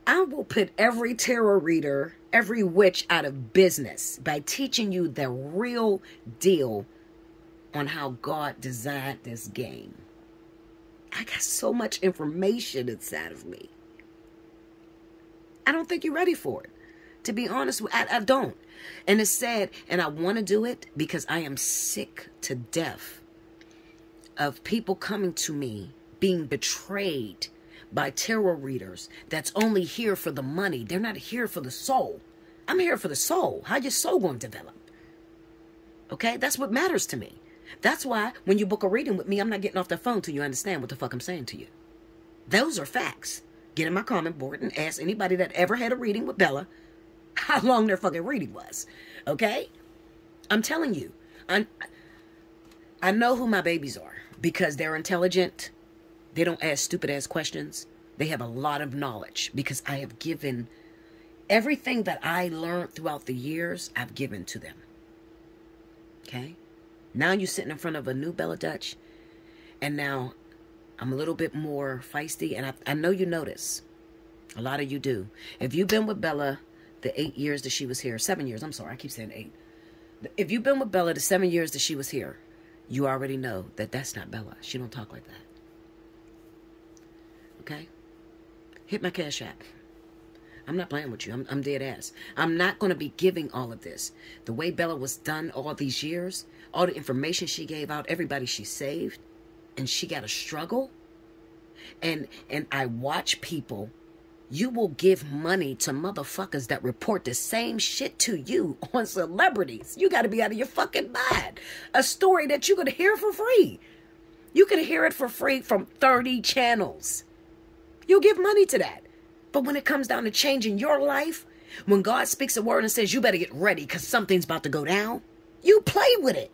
Speaker 1: I will put every tarot reader, every witch out of business by teaching you the real deal on how God designed this game. I got so much information inside of me. I don't think you're ready for it. To be honest, I don't. And it's sad, and I want to do it because I am sick to death of people coming to me being betrayed by tarot readers that's only here for the money. They're not here for the soul. I'm here for the soul. How your soul going to develop? Okay? That's what matters to me. That's why when you book a reading with me, I'm not getting off the phone till you understand what the fuck I'm saying to you. Those are facts. Get in my comment board and ask anybody that ever had a reading with Bella how long their fucking reading was. Okay? I'm telling you. I know who my babies are because they're intelligent. They don't ask stupid ass questions. They have a lot of knowledge because I have given everything that I learned throughout the years, I've given to them. Okay? Now you're sitting in front of a new Bella Dutch, and now I'm a little bit more feisty, and I know you notice. A lot of you do. If you've been with Bella the 8 years that she was here, 7 years, I'm sorry, I keep saying 8. If you've been with Bella the 7 years that she was here, you already know that that's not Bella. She don't talk like that. Okay? Hit my Cash App. I'm not playing with you. I'm dead ass. I'm not going to be giving all of this. The way Bella was done all these years, all the information she gave out, everybody she saved, and she got to struggle. And I watch people. You will give money to motherfuckers that report the same shit to you on celebrities. You got to be out of your fucking mind. A story that you're going to hear for free. You can hear it for free from 30 channels. You'll give money to that. But when it comes down to changing your life, when God speaks a word and says, you better get ready because something's about to go down, you play with it.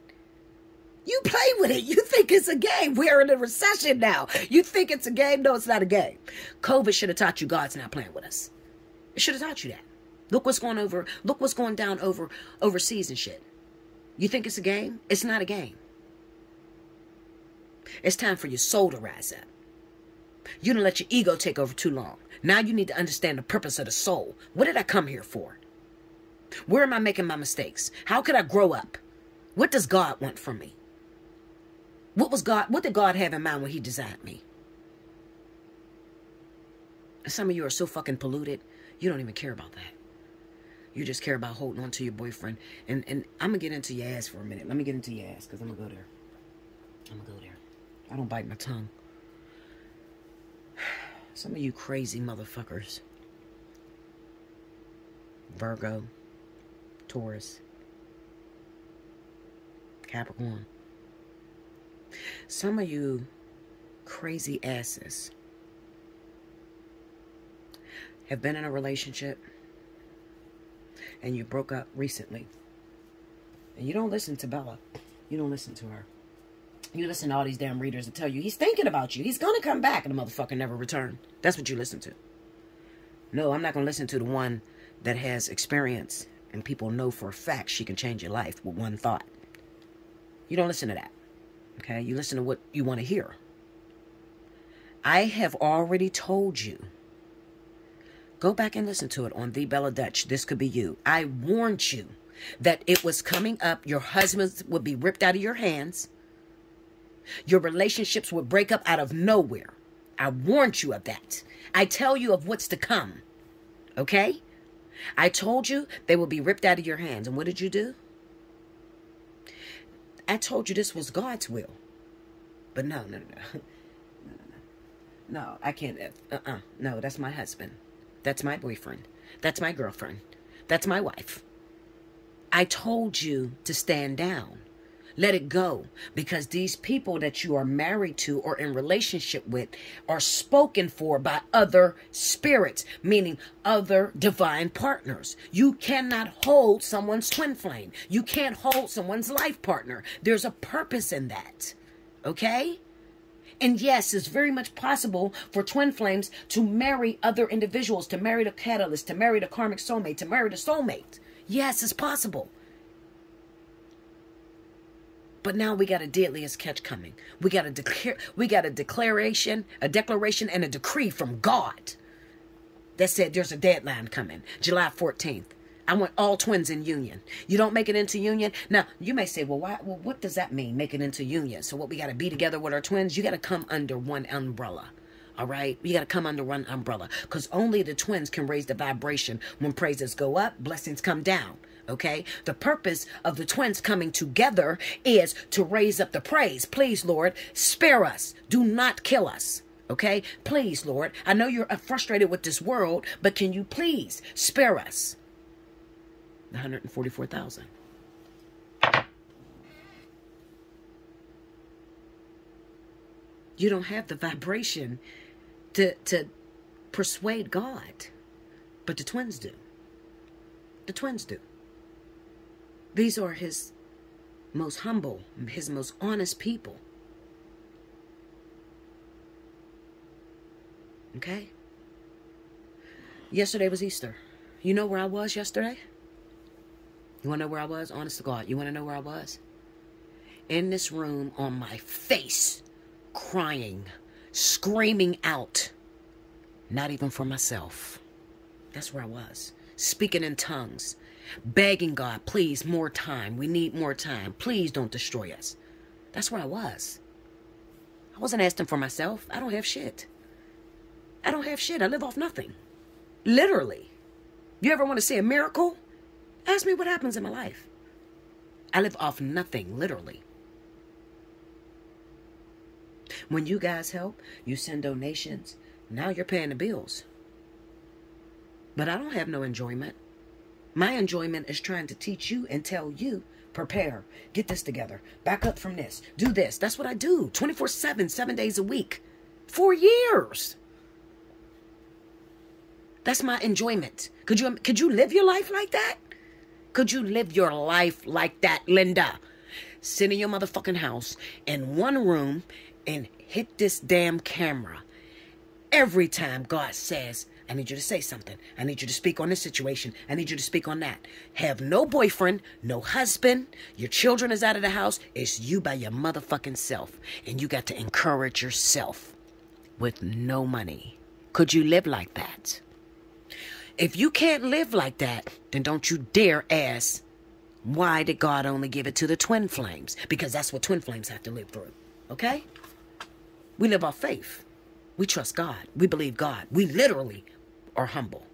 Speaker 1: You play with it. You think it's a game. We're in a recession now. You think it's a game? No, it's not a game. COVID should have taught you God's not playing with us. It should have taught you that. Look what's going over. Look what's going down overseas and shit. You think it's a game? It's not a game. It's time for your soul to rise up. You didn't let your ego take over too long. Now you need to understand the purpose of the soul. What did I come here for? Where am I making my mistakes? How could I grow up? What does God want from me? What did God have in mind when he designed me? Some of you are so fucking polluted, you don't even care about that. You just care about holding on to your boyfriend. And I'm going to get into your ass for a minute. Let me get into your ass because I'm going to go there. I don't bite my tongue. Some of you crazy motherfuckers. Virgo, Taurus, Capricorn. Some of you crazy asses have been in a relationship and you broke up recently. And you don't listen to Bella. You don't listen to her. You listen to all these damn readers that tell you he's thinking about you. He's going to come back, and the motherfucker never returned. That's what you listen to. No, I'm not going to listen to the one that has experience and people know for a fact she can change your life with one thought. You don't listen to that. Okay? You listen to what you want to hear. I have already told you. Go back and listen to it on The Bella Dutch. This could be you. I warned you that it was coming up. Your husbands would be ripped out of your hands. Your relationships would break up out of nowhere. I warned you of that. I tell you of what's to come. Okay? I told you they will be ripped out of your hands. And what did you do? I told you this was God's will. But no. No, I can't. No, that's my husband. That's my boyfriend. That's my girlfriend. That's my wife. I told you to stand down. Let it go. Because these people that you are married to or in relationship with are spoken for by other spirits, meaning other divine partners. You cannot hold someone's twin flame. You can't hold someone's life partner. There's a purpose in that. Okay? And yes, it's very much possible for twin flames to marry other individuals, to marry the catalyst, to marry the karmic soulmate, to marry the soulmate. Yes, it's possible. But now we got a deadliest catch coming. We got a declaration and a decree from God that said there's a deadline coming, July 14th. I want all twins in union. You don't make it into union. Now, you may say, well, why? Well, what does that mean, make it into union? So what, we got to be together with our twins? You got to come under one umbrella. All right? You got to come under one umbrella. Because only the twins can raise the vibration. When praises go up, blessings come down. Okay? The purpose of the twins coming together is to raise up the praise. Please, Lord, spare us. Do not kill us. Okay? Please, Lord. I know you're frustrated with this world, but can you please spare us? 144,000. You don't have the vibration to persuade God, but the twins do. The twins do. These are his most humble, his most honest people. Okay? Yesterday was Easter. You know where I was yesterday? You want to know where I was? Honest to God. You want to know where I was? In this room on my face, crying, screaming out. Not even for myself. That's where I was. Speaking in tongues. Begging God, please, more time. We need more time. Please don't destroy us. That's where I was. I wasn't asking for myself. I don't have shit. I don't have shit. I live off nothing. Literally. You ever want to see a miracle? Ask me what happens in my life. I live off nothing, literally. When you guys help, you send donations. Now you're paying the bills. But I don't have no enjoyment. My enjoyment is trying to teach you and tell you, prepare, get this together, back up from this, do this. That's what I do, 24/7, 7 days a week, for years. That's my enjoyment. Could you live your life like that? Could you live your life like that, Linda? Sit in your motherfucking house in one room and hit this damn camera every time God says, I need you to say something. I need you to speak on this situation. I need you to speak on that. Have no boyfriend, no husband. Your children is out of the house. It's you by your motherfucking self. And you got to encourage yourself with no money. Could you live like that? If you can't live like that, then don't you dare ask, why did God only give it to the twin flames? Because that's what twin flames have to live through. Okay? We live off faith. We trust God. We believe God. We literally are humble.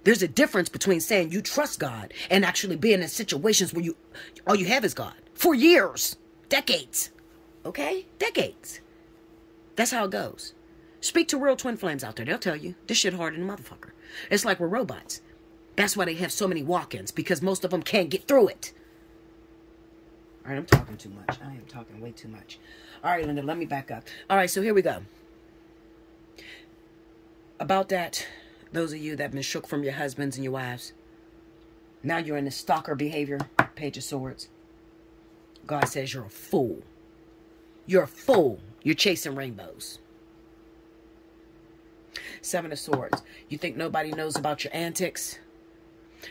Speaker 1: There's a difference between saying you trust God and actually being in situations where all you have is God. For years. Decades. Okay? Decades. That's how it goes. Speak to real twin flames out there. They'll tell you. This shit hard than a motherfucker. It's like we're robots. That's why they have so many walk-ins. Because most of them can't get through it. All right, I'm talking too much. I am talking way too much. All right, Linda, let me back up. All right, so here we go. About that, those of you that have been shook from your husbands and your wives. Now you're in the stalker behavior. Page of Swords. God says you're a fool. You're a fool. You're chasing rainbows. Seven of Swords. You think nobody knows about your antics?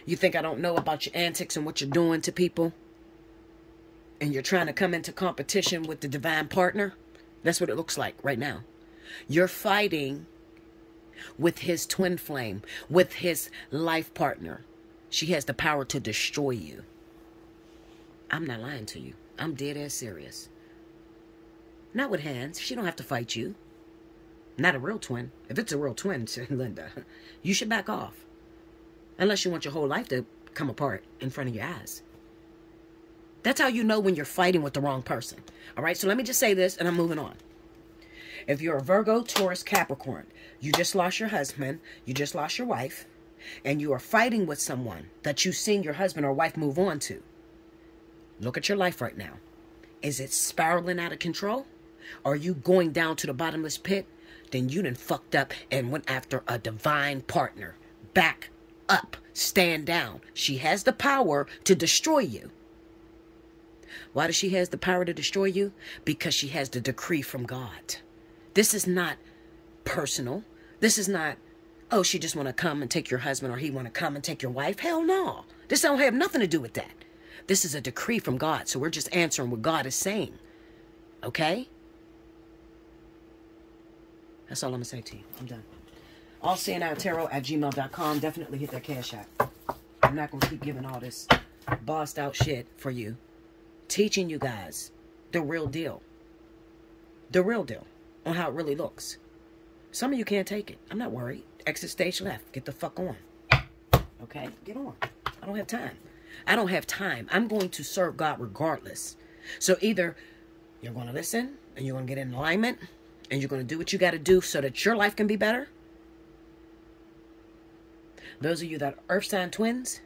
Speaker 1: You think I don't know about your antics and what you're doing to people? And you're trying to come into competition with the divine partner? That's what it looks like right now. You're fighting with his twin flame, with his life partner. She has the power to destroy you. I'm not lying to you. I'm dead ass serious. Not with hands. She don't have to fight you. Not a real twin. If it's a real twin, Linda, you should back off. Unless you want your whole life to come apart in front of your eyes. That's how you know when you're fighting with the wrong person. All right, so let me just say this and I'm moving on. If you're a Virgo, Taurus, Capricorn, you just lost your husband, you just lost your wife, and you are fighting with someone that you've seen your husband or wife move on to. Look at your life right now. Is it spiraling out of control? Are you going down to the bottomless pit? Then you done fucked up and went after a divine partner. Back up. Stand down. She has the power to destroy you. Why does she have the power to destroy you? Because she has the decree from God. This is not personal. This is not, oh, she just want to come and take your husband or he want to come and take your wife. Hell no. This don't have nothing to do with that. This is a decree from God. So we're just answering what God is saying. Okay? That's all I'm going to say to you. I'm done. Allseeingeyetarot@gmail.com. Definitely hit that Cash App. I'm not going to keep giving all this bossed out shit for you. Teaching you guys the real deal. The real deal. On how it really looks. Some of you can't take it. I'm not worried. Exit stage left. Get the fuck on. Okay? Get on. I don't have time. I don't have time. I'm going to serve God regardless. So either you're going to listen and you're going to get in alignment and you're going to do what you got to do so that your life can be better. Those of you that are earth sign twins,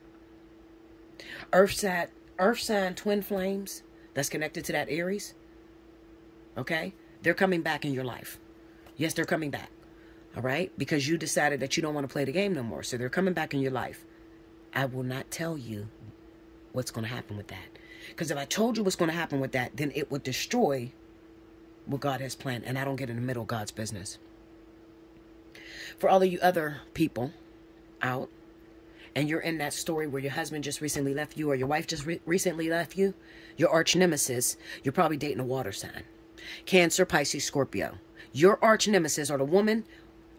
Speaker 1: earth sign twin flames that's connected to that Aries, okay? They're coming back in your life. Yes, they're coming back, all right? Because you decided that you don't want to play the game no more. So they're coming back in your life. I will not tell you what's going to happen with that. Because if I told you what's going to happen with that, then it would destroy what God has planned. And I don't get in the middle of God's business. For all of you other people out, and you're in that story where your husband just recently left you or your wife just recently left you, your arch nemesis, you're probably dating a water sign. Cancer, Pisces, Scorpio. Your arch nemesis or the woman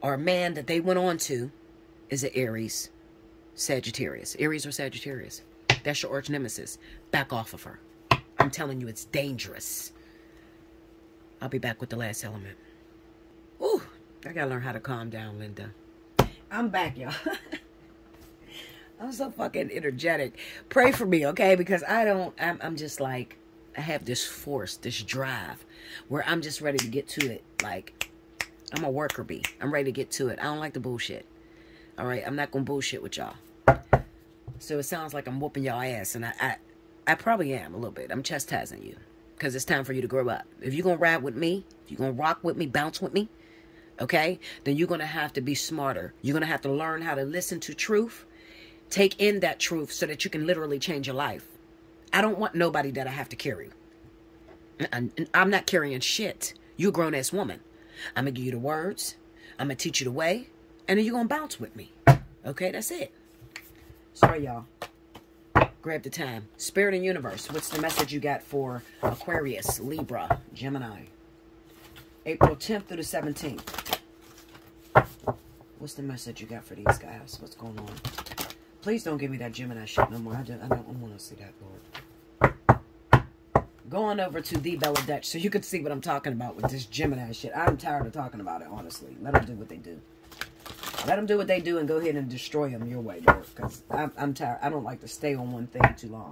Speaker 1: or man that they went on to is an Aries, Sagittarius. Aries or Sagittarius. That's your arch nemesis. Back off of her. I'm telling you, it's dangerous. I'll be back with the last element. Ooh, I gotta learn how to calm down, Linda. I'm back, y'all. I'm so fucking energetic. Pray for me, okay? Because I'm just like, I have this force, this drive, where I'm just ready to get to it. Like, I'm a worker bee. I'm ready to get to it. I don't like the bullshit. All right? I'm not going to bullshit with y'all. So it sounds like I'm whooping y'all ass. And I probably am a little bit. I'm chastising you. Because it's time for you to grow up. If you're going to ride with me, if you're going to rock with me, bounce with me, okay? Then you're going to have to be smarter. You're going to have to learn how to listen to truth. Take in that truth so that you can literally change your life. I don't want nobody that I have to carry. I'm not carrying shit. You're a grown-ass woman. I'm going to give you the words. I'm going to teach you the way. And then you're going to bounce with me. Okay, that's it. Sorry, y'all. Grab the time. Spirit and universe. What's the message you got for Aquarius, Libra, Gemini? April 10th through the 17th. What's the message you got for these guys? What's going on? Please don't give me that Gemini shit no more. I don't want to see that, Lord. Go on over to the Bella Dutch so you can see what I'm talking about with this Gemini shit. I'm tired of talking about it, honestly. Let them do what they do. Let them do what they do and go ahead and destroy them your way, Lord. Because I'm tired. I don't like to stay on one thing too long.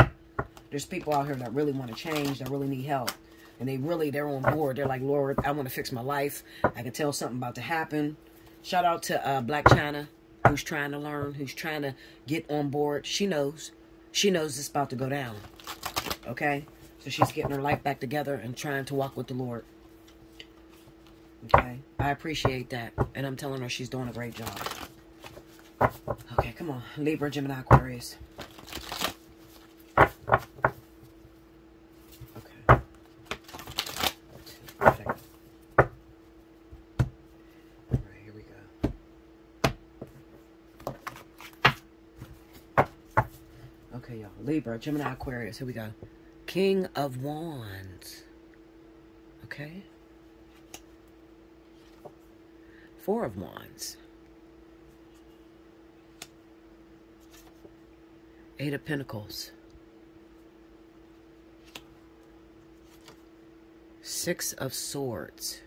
Speaker 1: There's people out here that really want to change, that really need help. And they're on board. They're like, Lord, I want to fix my life. I can tell something about to happen. Shout out to Black China, who's trying to learn, who's trying to get on board. She knows. She knows it's about to go down. Okay? So she's getting her life back together and trying to walk with the Lord. Okay? I appreciate that. And I'm telling her she's doing a great job. Okay, come on. Libra, Gemini, Aquarius. Okay. Alright, here we go. Okay, y'all. Libra, Gemini, Aquarius. Here we go. King of Wands. Okay. Four of Wands. Eight of Pentacles. Six of Swords.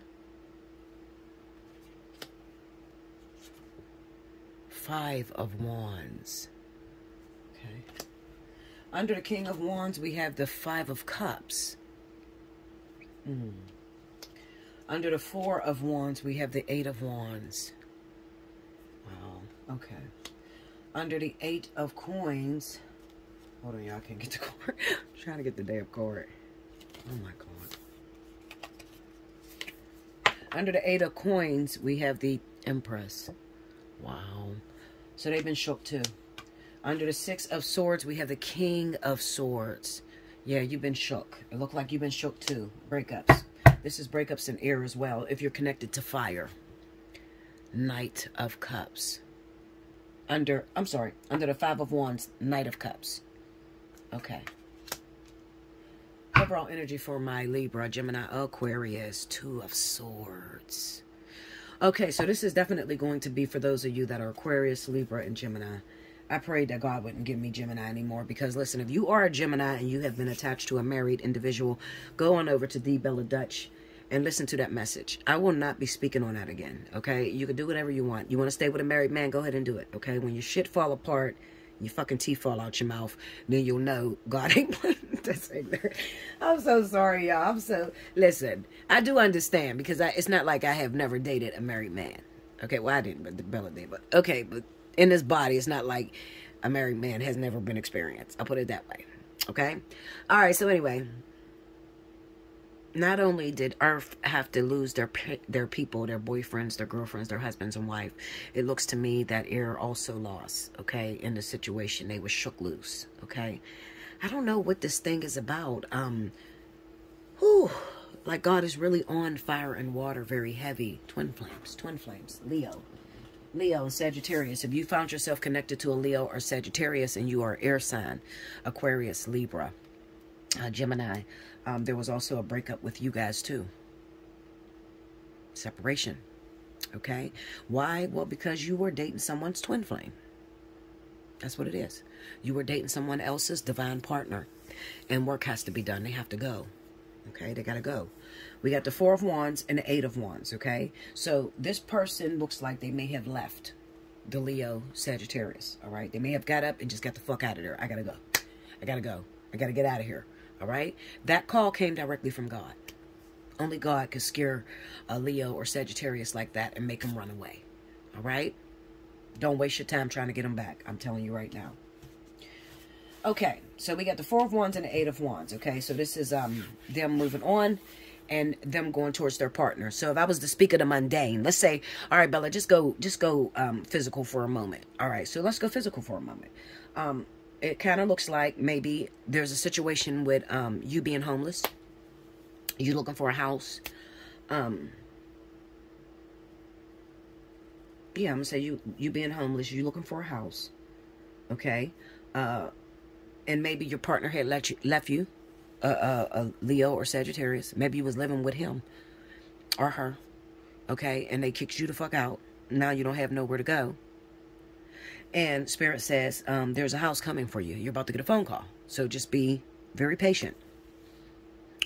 Speaker 1: Five of Wands. Okay. Under the King of Wands, we have the Five of Cups. Under the Four of Wands, we have the Eight of Wands. Wow. Okay. Under the Eight of Coins, hold on, y'all, I can't get the card. I'm trying to get the damn card. Oh my God. Under the Eight of Coins, we have the Empress. Wow. So they've been shook too. Under the Six of Swords, we have the King of Swords. Yeah, you've been shook. It looked like you've been shook too. Breakups. This is breakups in air as well, if you're connected to fire. Knight of Cups. Under the Five of Wands, Knight of Cups. Okay. Overall energy for my Libra, Gemini, Aquarius, Two of Swords. Okay, so this is definitely going to be for those of you that are Aquarius, Libra, and Gemini. I prayed that God wouldn't give me Gemini anymore because, listen, if you are a Gemini and you have been attached to a married individual, go on over to the Bella Dutch and listen to that message. I will not be speaking on that again, okay? You can do whatever you want. You want to stay with a married man, go ahead and do it, okay? When your shit fall apart, your fucking teeth fall out your mouth, then you'll know God ain't putting this in there. I'm so sorry, y'all. Listen, I do understand because it's not like I have never dated a married man. Okay, well, I didn't, but Bella did. But, okay, but in this body, it's not like a married man has never been experienced. I'll put it that way, okay? All right, so anyway, not only did Earth have to lose their people, their boyfriends, their girlfriends, their husbands and wife, it looks to me that air also lost, okay, in the situation. They were shook loose, okay? I don't know what this thing is about. Like God is really on fire and water, very heavy. Twin flames, Leo and Sagittarius. If you found yourself connected to a Leo or Sagittarius and you are air sign, Aquarius, Libra, Gemini, there was also a breakup with you guys too. Separation. Okay. Why? Well, because you were dating someone's twin flame. That's what it is. You were dating someone else's divine partner. And work has to be done. They have to go. Okay. They got to go. We got the Four of Wands and the Eight of Wands. Okay. So this person looks like they may have left the Leo Sagittarius. All right. They may have got up and just got the fuck out of there. I got to go. I got to go. I got to get out of here. All right. That call came directly from God. Only God could scare a Leo or Sagittarius like that and make them run away. All right. Don't waste your time trying to get them back. I'm telling you right now. Okay. So we got the Four of Wands and the Eight of Wands. Okay. So this is them moving on and them going towards their partner. So if I was to speak of the mundane, let's say, all right, Bella, just go physical for a moment. All right. So let's go physical for a moment. It kind of looks like maybe there's a situation with you being homeless. You looking for a house. Yeah, I'm going to say you being homeless. You looking for a house. Okay. And maybe your partner had left you. A Leo or Sagittarius. Maybe you was living with him or her. Okay. And they kicked you the fuck out. Now you don't have nowhere to go. And Spirit says, there's a house coming for you. You're about to get a phone call. So just be very patient.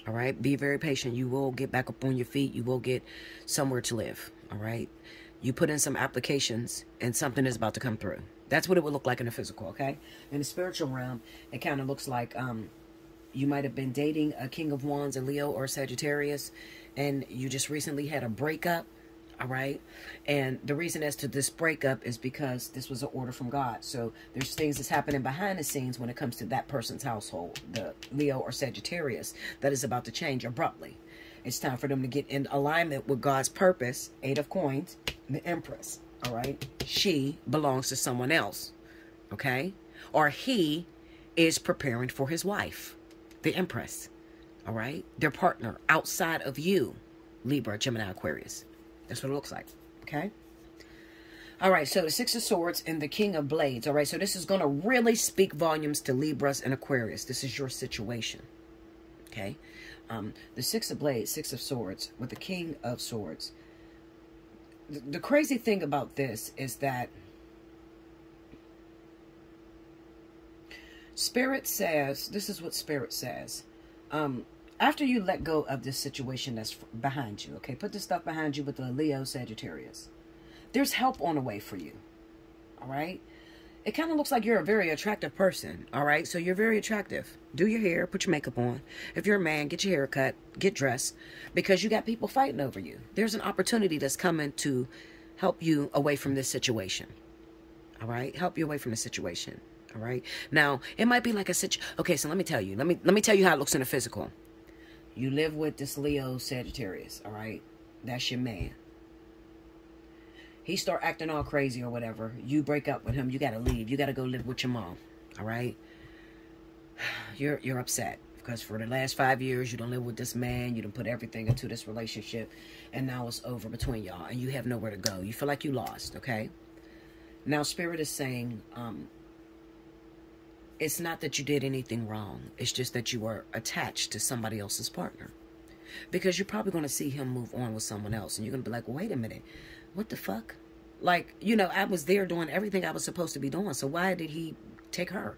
Speaker 1: All right? Be very patient. You will get back up on your feet. You will get somewhere to live. All right? You put in some applications and something is about to come through. That's what it would look like in the physical, okay? In the spiritual realm, it kind of looks like You might have been dating a King of Wands, a Leo, or a Sagittarius, and you just recently had a breakup. All right. And the reason as to this breakup is because this was an order from God. So there's things that's happening behind the scenes when it comes to that person's household, the Leo or Sagittarius, that is about to change abruptly. It's time for them to get in alignment with God's purpose. 8 of Coins, the Empress. All right. She belongs to someone else. Okay. Or he is preparing for his wife, the Empress. All right. Their partner outside of you, Libra, Gemini, Aquarius. That's what it looks like. Okay. All right. So the 6 of Swords and the King of Blades. All right. So this is going to really speak volumes to Libras and Aquarius. This is your situation. Okay. The 6 of Blades, 6 of Swords with the King of Swords. The crazy thing about this is that Spirit says, this is what Spirit says. After you let go of this situation that's behind you, okay, put this stuff behind you with the Leo, Sagittarius. There's help on the way for you, all right? It kind of looks like you're a very attractive person, all right? So you're very attractive. Do your hair, put your makeup on. If you're a man, get your hair cut, get dressed, because you got people fighting over you. There's an opportunity that's coming to help you away from this situation, all right? Help you away from the situation, all right? Now, it might be like a situation. Okay, so let me tell you. Let me tell you how it looks in the physical. You live with this Leo Sagittarius, all right? That's your man. He start acting all crazy or whatever. You break up with him. You got to leave. You got to go live with your mom, all right? You're upset because for the last 5 years, you don't live with this man. You don't put everything into this relationship, and now it's over between y'all, and you have nowhere to go. You feel like you lost, okay? Now, Spirit is saying, it's not that you did anything wrong. It's just that you were attached to somebody else's partner. Because you're probably going to see him move on with someone else. And you're going to be like, wait a minute. What the fuck? Like, you know, I was there doing everything I was supposed to be doing. So why did he take her?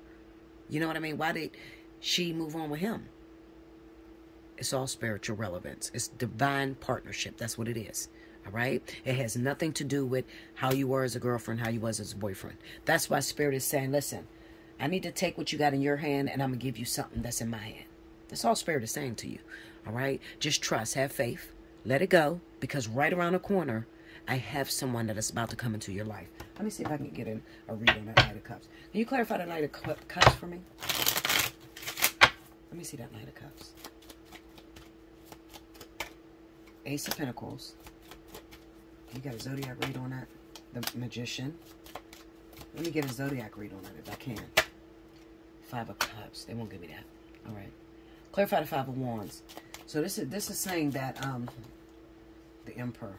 Speaker 1: You know what I mean? Why did she move on with him? It's all spiritual relevance. It's divine partnership. That's what it is. All right? It has nothing to do with how you were as a girlfriend, how you was as a boyfriend. That's why Spirit is saying, listen, I need to take what you got in your hand, and I'm going to give you something that's in my hand. That's all Spirit is saying to you. All right? Just trust. Have faith. Let it go. Because right around the corner, I have someone that is about to come into your life. Let me see if I can get a read on that Knight of Cups. Can you clarify the Knight of Cups for me? Let me see that Knight of Cups. Ace of Pentacles. You got a Zodiac read on that? The Magician. Let me get a Zodiac read on it if I can. 5 of Cups. They won't give me that. All right. Clarify the 5 of Wands. So this is saying that the Emperor.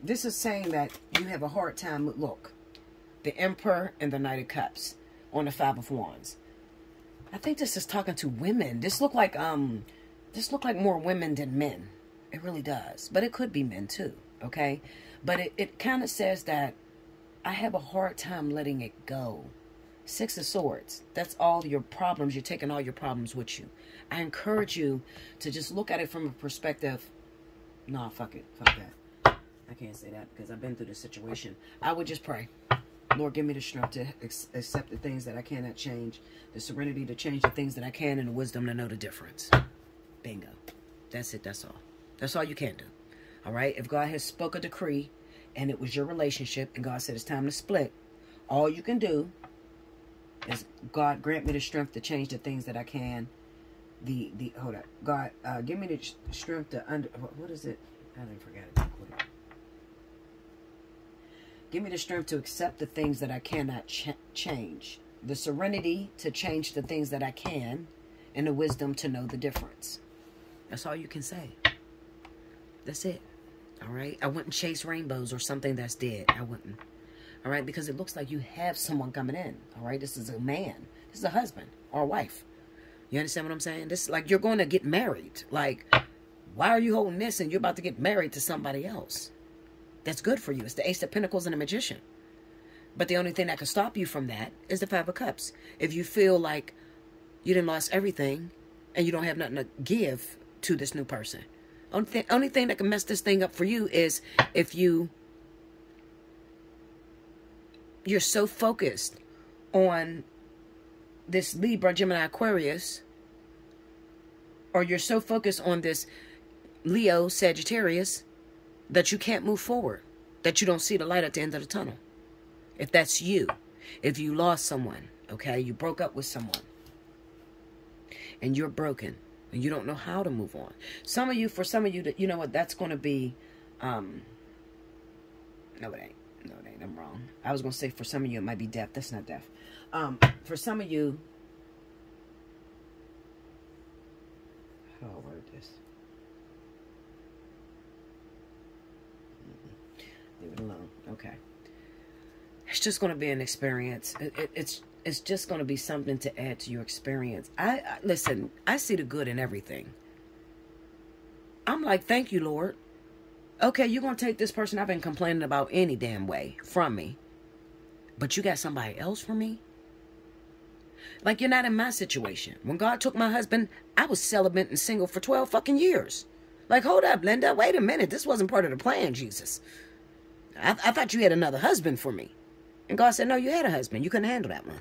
Speaker 1: This is saying that you have a hard time. Look, the Emperor and the Knight of Cups on the 5 of Wands. I think this is talking to women. This look like more women than men. It really does, but it could be men too. Okay, but it kind of says that I have a hard time letting it go. 6 of Swords. That's all your problems. You're taking all your problems with you. I encourage you to just look at it from a perspective. Nah, fuck it. Fuck that. I can't say that because I've been through this situation. I would just pray. Lord, give me the strength to accept the things that I cannot change. The serenity to change the things that I can. And the wisdom to know the difference. Bingo. That's it. That's all. That's all you can do. All right? If God has spoke a decree and it was your relationship and God said it's time to split, all you can do is, God, grant me the strength to change the things that I can. Hold up. God, give me the strength to what is it? I didn't forget it. Give me the strength to accept the things that I cannot change. The serenity to change the things that I can. And the wisdom to know the difference. That's all you can say. That's it. All right? I wouldn't chase rainbows or something that's dead. I wouldn't. All right? Because it looks like you have someone coming in. All right? This is a man. This is a husband or a wife. You understand what I'm saying? This is like you're going to get married. Like, why are you holding this and you're about to get married to somebody else? That's good for you. It's the Ace of Pentacles and the Magician. But the only thing that can stop you from that is the 5 of Cups. If you feel like you done lost everything and you don't have nothing to give to this new person. Only thing that can mess this thing up for you is if you're so focused on this Libra, Gemini, Aquarius, or you're so focused on this Leo, Sagittarius, that you can't move forward, that you don't see the light at the end of the tunnel. If that's you, if you lost someone, okay, you broke up with someone, and you're broken, and you don't know how to move on. Some of you, for some of you, that you know what, that's going to be, no, it ain't. No, it ain't. I'm wrong. I was going to say for some of you, it might be deaf. That's not deaf. For some of you, how do I word this? Leave it alone. Okay. It's just going to be an experience. It's just going to be something to add to your experience. Listen, I see the good in everything. I'm like, thank you, Lord. Okay, you're going to take this person I've been complaining about any damn way from me. But you got somebody else for me? Like, you're not in my situation. When God took my husband, I was celibate and single for 12 fucking years. Like, hold up, Linda. Wait a minute. This wasn't part of the plan, Jesus. I thought you had another husband for me. And God said, no, you had a husband. You couldn't handle that one.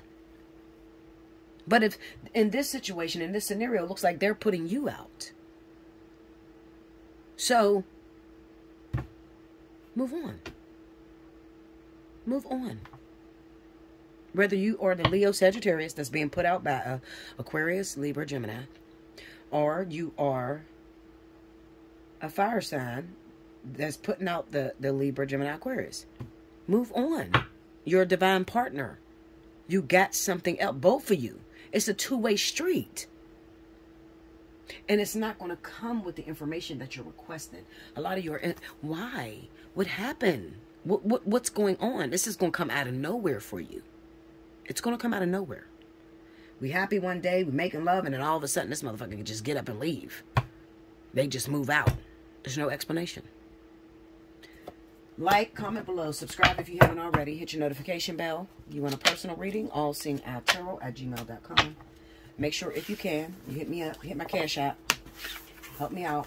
Speaker 1: But if in this situation, in this scenario, it looks like they're putting you out. So, move on. Move on. Whether you are the Leo Sagittarius that's being put out by Aquarius, Libra, Gemini, or you are a fire sign that's putting out the Libra, Gemini, Aquarius. Move on. You're a divine partner. You got something else. Both of you. It's a two-way street. And it's not going to come with the information that you're requesting. A lot of you are, why? What happened? What's going on? This is going to come out of nowhere for you. It's going to come out of nowhere. We happy one day, we making love, and then all of a sudden this motherfucker can just get up and leave. They just move out. There's no explanation. Like, comment below, subscribe if you haven't already, hit your notification bell. You want a personal reading? Allseeingeyetarot@gmail.com. Make sure, if you can, you hit me up, hit my cash app, help me out.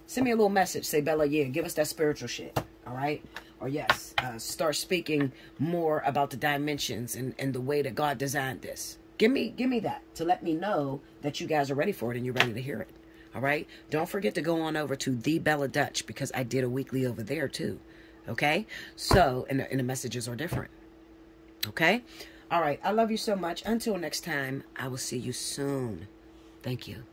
Speaker 1: Send me a little message, say, Bella, yeah, give us that spiritual shit, all right? Or yes, start speaking more about the dimensions and the way that God designed this. Give me that to let me know that you guys are ready for it and you're ready to hear it, all right? Don't forget to go on over to The Bella Dutch, because I did a weekly over there too. Okay, so, and the messages are different. Okay, all right, I love you so much. Until next time, I will see you soon. Thank you.